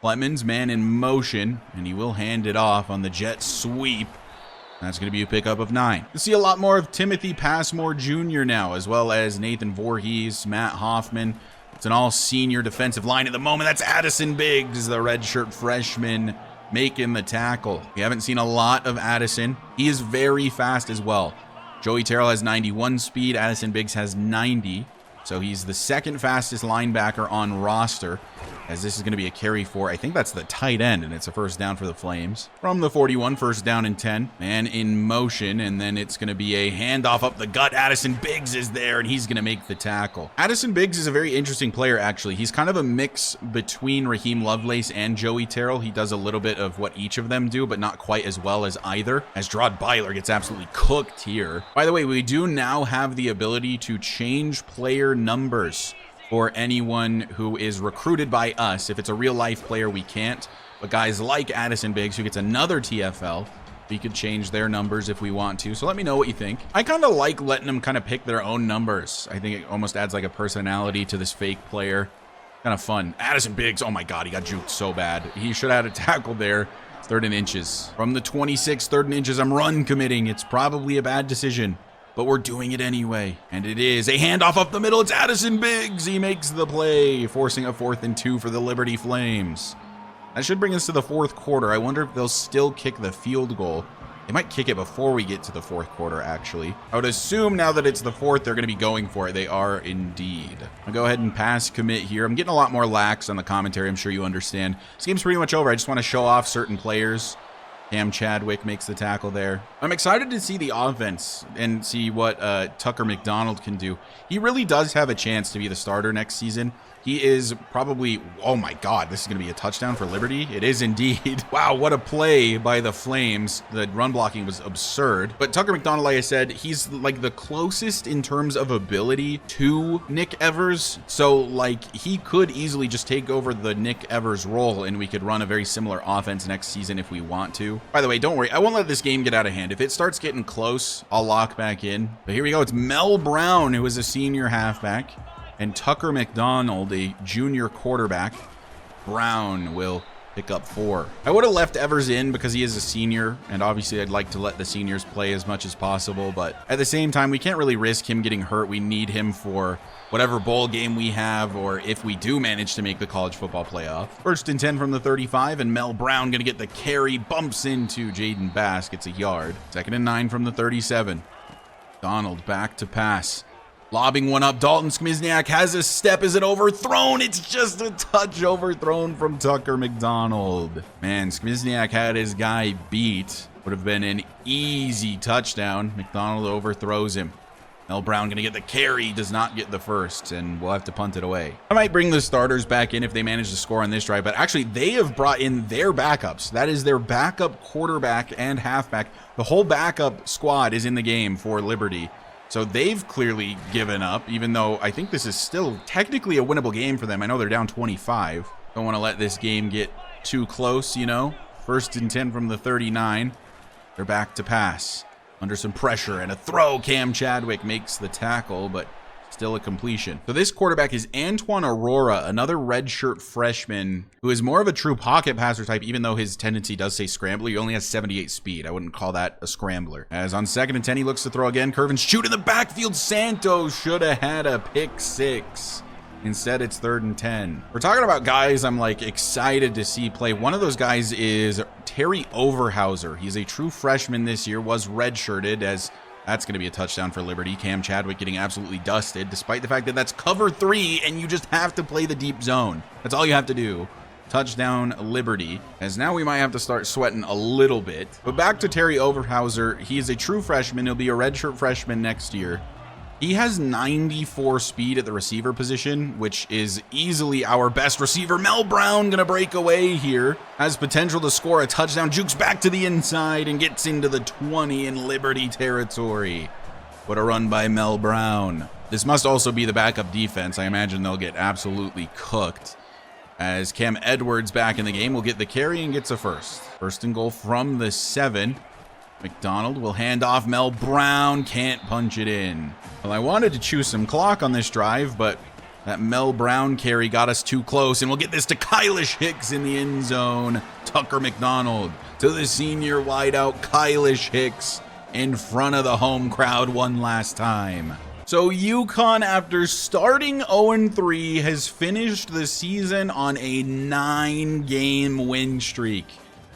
Clemens, man in motion, and he will hand it off on the jet sweep. That's going to be a pickup of 9. You'll see a lot more of Timothy Passmore Jr. now, as well as Nathan Voorhees, Matt Hoffman. It's an all-senior defensive line at the moment. That's Addison Biggs, the redshirt freshman, making the tackle. We haven't seen a lot of Addison. He is very fast as well. Joey Terrell has 91 speed. Addison Biggs has 90. So he's the 2nd fastest linebacker on roster, as this is going to be a carry for, I think that's the tight end, and it's a 1st down for the Flames. From the 41, 1st down and 10. Man in motion, and then it's going to be a handoff up the gut. Addison Biggs is there, and he's going to make the tackle. Addison Biggs is a very interesting player, actually. He's kind of a mix between Raheem Lovelace and Joey Terrell. He does a little bit of what each of them do, but not quite as well as either, as Gerard Byler gets absolutely cooked here. By the way, we do now have the ability to change player numbers for anyone who is recruited by us. If it's a real life player, we can't. But guys like Addison Biggs, who gets another TFL, we could change their numbers if we want to. So let me know what you think. I kind of like letting them kind of pick their own numbers. I think it almost adds like a personality to this fake player. Kind of fun. Addison Biggs, oh my God, he got juked so bad. He should have had a tackle there. 3rd and inches. From the 26, 3rd and inches, I'm run committing. It's probably a bad decision, but we're doing it anyway. And it is a handoff up the middle. It's Addison Biggs. He makes the play, forcing a 4th and 2 for the Liberty Flames. That should bring us to the 4th quarter. I wonder if they'll still kick the field goal. They might kick it before we get to the 4th quarter, actually. I would assume now that it's the 4th, they're going to be going for it. They are indeed. I'll go ahead and pass commit here. I'm getting a lot more lax on the commentary. I'm sure you understand. This game's pretty much over. I just want to show off certain players. Cam Chadwick makes the tackle there. I'm excited to see the offense and see what Tucker McDonald can do. He really does have a chance to be the starter next season. He is probably, oh my God, this is going to be a touchdown for Liberty. It is indeed. Wow, what a play by the Flames. The run blocking was absurd. But Tucker McDonald, like I said, he's like the closest in terms of ability to Nick Evers. So like he could easily just take over the Nick Evers role and we could run a very similar offense next season if we want to. By the way, don't worry. I won't let this game get out of hand. If it starts getting close, I'll lock back in. But here we go. It's Mel Brown, who is a senior halfback. And Tucker McDonald, a junior quarterback. Brown will pick up 4. I would have left Evers in because he is a senior, and obviously I'd like to let the seniors play as much as possible, but at the same time, we can't really risk him getting hurt. We need him for whatever bowl game we have, or if we do manage to make the college football playoff. 1st and 10 from the 35, and Mel Brown gonna get the carry, bumps into Jaden Bass, gets a yard. 2nd and 9 from the 37. Donald back to pass. Lobbing one up, Dalton Skmizniak has a step. Is it overthrown? It's just a touch overthrown from Tucker McDonald. Man, Skmizniak had his guy beat. Would have been an easy touchdown. McDonald overthrows him. Mel Brown gonna get the carry, does not get the first, and we'll have to punt it away. I might bring the starters back in if they manage to score on this drive, but actually they have brought in their backups. That is their backup quarterback and halfback. The whole backup squad is in the game for Liberty. So they've clearly given up, even though I think this is still technically a winnable game for them. I know they're down 25. Don't want to let this game get too close, you know. 1st and 10 from the 39. They're back to pass. Under some pressure and a throw. Cam Chadwick makes the tackle, but still a completion. So this quarterback is Antoine Aurora, another redshirt freshman who is more of a true pocket passer type, even though his tendency does say scrambler. He only has 78 speed. I wouldn't call that a scrambler. As on 2nd and 10, he looks to throw again. Curve and shoot in the backfield. Santos should have had a pick 6. Instead, it's 3rd and 10. We're talking about guys I'm like excited to see play. One of those guys is Terry Overhauser. He's a true freshman this year, was redshirted, as that's going to be a touchdown for Liberty. Cam Chadwick getting absolutely dusted, despite the fact that that's cover 3 and you just have to play the deep zone. That's all you have to do. Touchdown Liberty, as now we might have to start sweating a little bit. But back to Terry Overhauser. He is a true freshman. He'll be a redshirt freshman next year. He has 94 speed at the receiver position, which is easily our best receiver. Mel Brown gonna break away here. Has potential to score a touchdown. Jukes back to the inside and gets into the 20 in Liberty territory. What a run by Mel Brown. This must also be the backup defense. I imagine they'll get absolutely cooked. As Cam Edwards back in the game will get the carry and gets a first. 1st and goal from the 7. McDonald will hand off. Mel Brown can't punch it in. Well, I wanted to choose some clock on this drive, but that Mel Brown carry got us too close, and we'll get this to Kylish Hicks in the end zone. Tucker McDonald to the senior wideout Kylish Hicks in front of the home crowd one last time. So UConn, after starting 0-3, has finished the season on a 9-game win streak.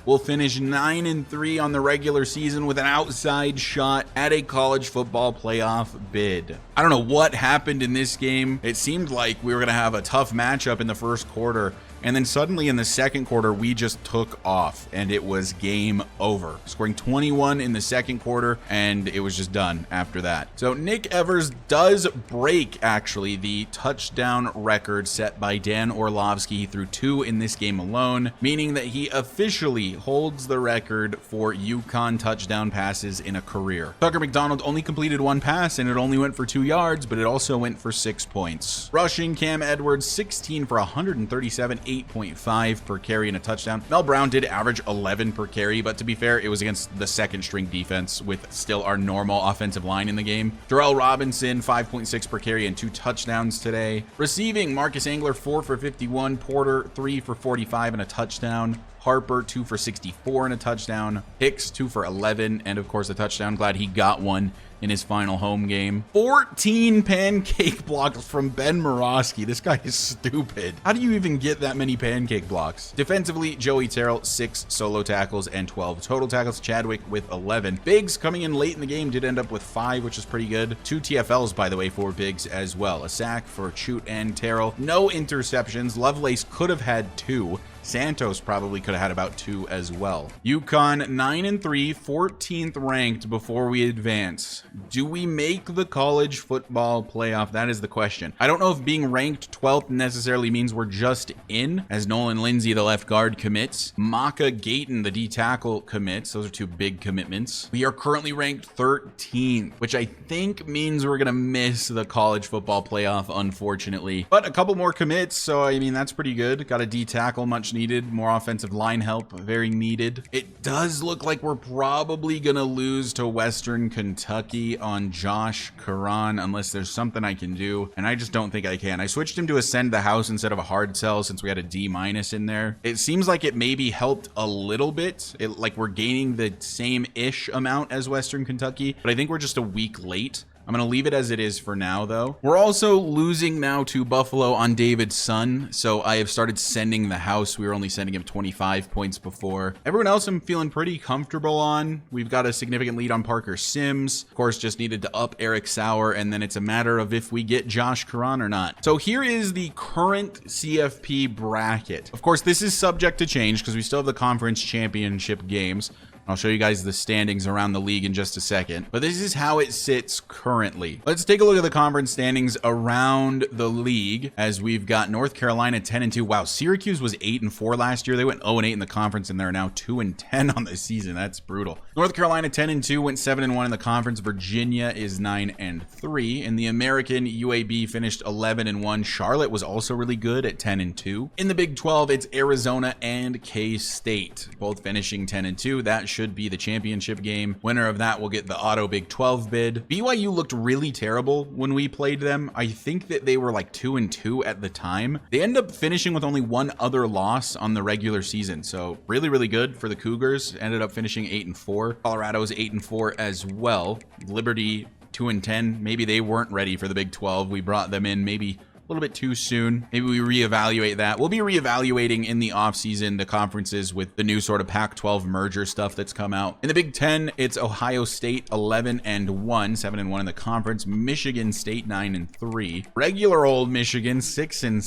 Will finish 9-3 on the regular season with an outside shot at a college football playoff bid. I don't know what happened in this game. It seemed like we were going to have a tough matchup in the first quarter, and then suddenly in the second quarter, we just took off, and it was game over. Scoring 21 in the second quarter, and it was just done after that. So Nick Evers does break, actually, the touchdown record set by Dan Orlovsky. He threw 2 in this game alone, meaning that he officially holds the record for UConn touchdown passes in a career. Tucker McDonald only completed 1 pass, and it only went for 2 yards, but it also went for 6 points. Rushing, Cam Edwards, 16 for 137, 8.5 per carry and a touchdown. Mel Brown did average 11 per carry, but to be fair, it was against the second string defense with still our normal offensive line in the game. Darrell Robinson, 5.6 per carry and 2 touchdowns today. Receiving, Marcus Angler, 4 for 51. Porter, 3 for 45 and a touchdown. Harper, 2 for 64 and a touchdown. Hicks, 2 for 11 and of course a touchdown. Glad he got one in his final home game. 14 pancake blocks from Ben Morosky. This guy is stupid. How do you even get that many pancake blocks? Defensively, Joey Terrell, 6 solo tackles and 12 total tackles. Chadwick with 11. Biggs coming in late in the game did end up with 5, which is pretty good. 2 TFLs, by the way, for Biggs as well. A sack for Chute and Terrell. No interceptions. Lovelace could have had 2. Santos probably could have had about 2 as well. UConn 9-3, 14th ranked before we advance. Do we make the college football playoff? That is the question. I don't know if being ranked 12th necessarily means we're just in, as Nolan Lindsay, the left guard, commits. Maka Gayton, the D tackle, commits. Those are 2 big commitments. We are currently ranked 13th, which I think means we're gonna miss the college football playoff, unfortunately. But a couple more commits, so I mean, that's pretty good. Got a D tackle, much needed. More offensive line help, very needed. It does look like we're probably gonna lose to Western Kentucky on Josh Karan unless there's something I can do, and I just don't think I can. I switched him to ascend the house instead of a hard sell since we had a D- in there. It seems like it maybe helped a little bit. Like we're gaining the same-ish amount as Western Kentucky, but I think we're just a week late. I'm going to leave it as it is for now, though. We're also losing now to Buffalo on David's son, so I have started sending the house. We were only sending him 25 points before. Everyone else I'm feeling pretty comfortable on. We've got a significant lead on Parker Sims. Of course, just needed to up Eric Sauer, and then it's a matter of if we get Josh Karan or not. So here is the current CFP bracket. Of course, this is subject to change because we still have the conference championship games. I'll show you guys the standings around the league in just a second, but this is how it sits currently. Let's take a look at the conference standings around the league as we've got North Carolina 10-2. Wow, Syracuse was 8-4 last year. They went 0-8 in the conference and they're now 2-10 on the season. That's brutal. North Carolina 10-2 went 7-1 in the conference. Virginia is 9-3. In the American, UAB finished 11-1. Charlotte was also really good at 10-2. In the Big 12, it's Arizona and K-State, both finishing 10-2. That should be the championship game. Winner of that will get the auto Big 12 bid. BYU looked really terrible when we played them. I think that they were like 2-2 at the time. They end up finishing with only one other loss on the regular season. So really, really good for the Cougars. Ended up finishing 8-4. Colorado's 8-4 as well. Liberty 2-10. Maybe they weren't ready for the Big 12. We brought them in maybe a little bit too soon. Maybe we reevaluate that. We'll be reevaluating in the offseason the conferences with the new sort of Pac-12 merger stuff that's come out. In the Big 10, it's Ohio State 11-1, 7-1 in the conference. Michigan State 9-3. Regular old Michigan 6-6.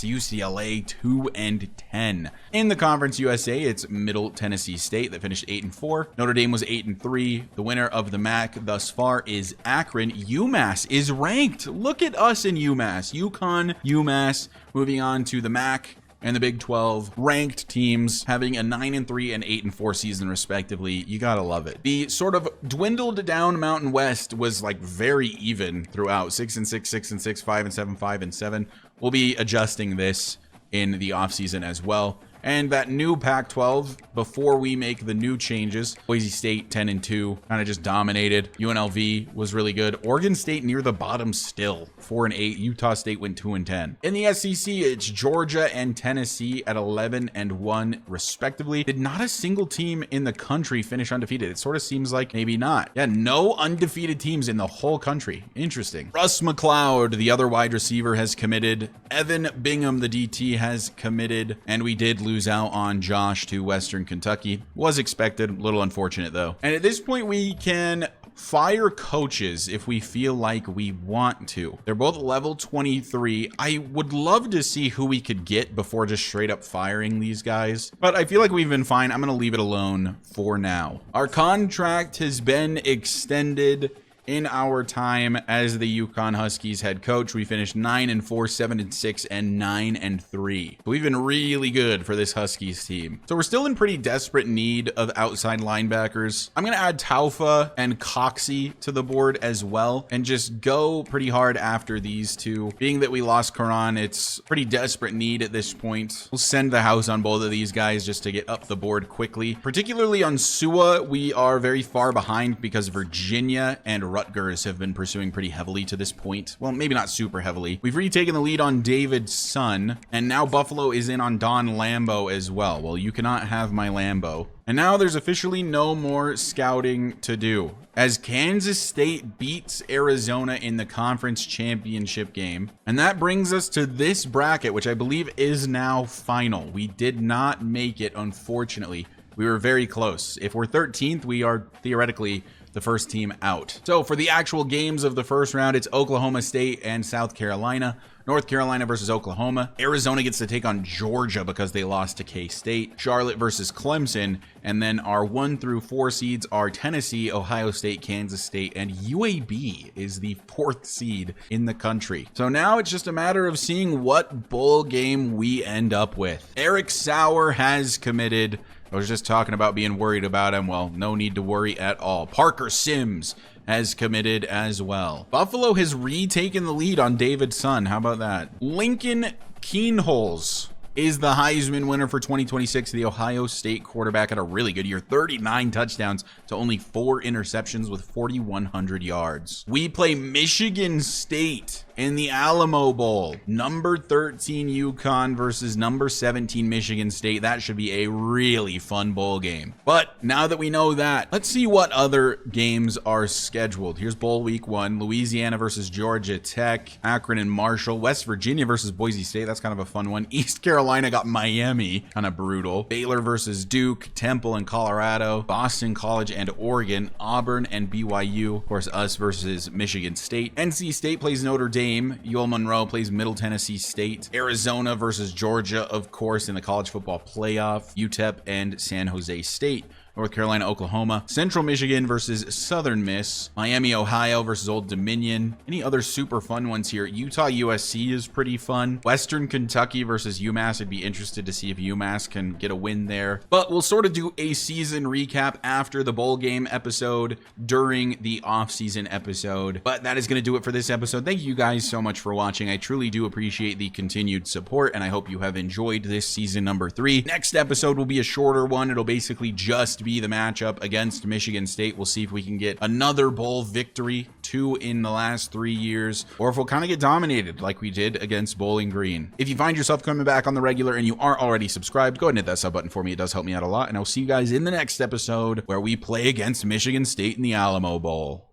UCLA 2-10. In the Conference USA, it's Middle Tennessee State that finished 8-4. Notre Dame was 8-3. The winner of the MAC thus far is Akron. UMass is ranked. Look at us in UMass. UConn, UMass, moving on to the MAC and the Big 12, ranked teams having a 9-3 and 8-4 season respectively. You gotta love it. The sort of dwindled down Mountain West was like very even throughout. 6-6, 6-6, 5-7, 5-7. We'll be adjusting this in the offseason as well. And that new Pac-12, before we make the new changes, Boise State 10-2, kind of just dominated. UNLV was really good. Oregon State near the bottom still, 4-8. Utah State went 2-10. In the SEC, it's Georgia and Tennessee at 11-1 respectively. Did not a single team in the country finish undefeated? It sort of seems like maybe not. Yeah, no undefeated teams in the whole country. Interesting. Russ McLeod, the other wide receiver, has committed. Evan Bingham, the DT, has committed. And we did lose out on Josh to Western Kentucky. Was expected, a little unfortunate though. And at this point we can fire coaches if we feel like we want to. They're both level 23. I would love to see who we could get before just straight up firing these guys, but I feel like we've been fine. I'm gonna leave it alone for now. Our contract has been extended. In our time as the UConn Huskies head coach, we finished 9-4, 7-6, and 9-3. We've been really good for this Huskies team. So we're still in pretty desperate need of outside linebackers. I'm going to add Taufa and Coxey to the board as well and just go pretty hard after these two. Being that we lost Karan, it's pretty desperate need at this point. We'll send the house on both of these guys just to get up the board quickly. Particularly on Sua, we are very far behind because Virginia and Rutgers have been pursuing pretty heavily to this point. Well, maybe not super heavily. We've retaken the lead on David's son, and now Buffalo is in on Don Lambo as well. Well, you cannot have my Lambo. And now there's officially no more scouting to do, as Kansas State beats Arizona in the conference championship game. And that brings us to this bracket, which I believe is now final. We did not make it, unfortunately. We were very close. If we're 13th, we are theoretically the first team out. So for the actual games of the first round, it's Oklahoma State and South Carolina. North Carolina versus Oklahoma. Arizona gets to take on Georgia because they lost to K-State. Charlotte versus Clemson. And then our 1 through 4 seeds are Tennessee, Ohio State, Kansas State, and UAB is the 4th seed in the country. So now it's just a matter of seeing what bowl game we end up with. Eric Sauer has committed. I was just talking about being worried about him. Well, no need to worry at all. Parker Sims has committed as well. Buffalo has retaken the lead on David's son. How about that? Lincoln Keenholz is the Heisman winner for 2026. The Ohio State quarterback had a really good year. 39 touchdowns to only 4 interceptions with 4,100 yards. We play Michigan State in the Alamo Bowl. Number 13 UConn versus number 17 Michigan State. That should be a really fun bowl game. But now that we know that, let's see what other games are scheduled. Here's Bowl Week 1. Louisiana versus Georgia Tech. Akron and Marshall. West Virginia versus Boise State. That's kind of a fun one. East Carolina got Miami. Kind of brutal. Baylor versus Duke. Temple and Colorado. Boston College and Oregon. Auburn and BYU. Of course, us versus Michigan State. NC State plays Notre Dame. UL Monroe plays Middle Tennessee State. Arizona versus Georgia, of course, in the college football playoff. UTEP and San Jose State. North Carolina, Oklahoma. Central Michigan versus Southern Miss. Miami, Ohio versus Old Dominion. Any other super fun ones here? Utah, USC is pretty fun. Western Kentucky versus UMass. I'd be interested to see if UMass can get a win there. But we'll sort of do a season recap after the bowl game episode during the off-season episode. But that is going to do it for this episode. Thank you guys so much for watching. I truly do appreciate the continued support, and I hope you have enjoyed this season number 3. Next episode will be a shorter one. It'll basically just be the matchup against Michigan State. We'll see if we can get another bowl victory, 2 in the last 3 years, or if we'll kind of get dominated like we did against Bowling Green. If you find yourself coming back on the regular and you aren't already subscribed, go ahead and hit that sub button for me. It does help me out a lot, and I'll see you guys in the next episode where we play against Michigan State in the Alamo Bowl.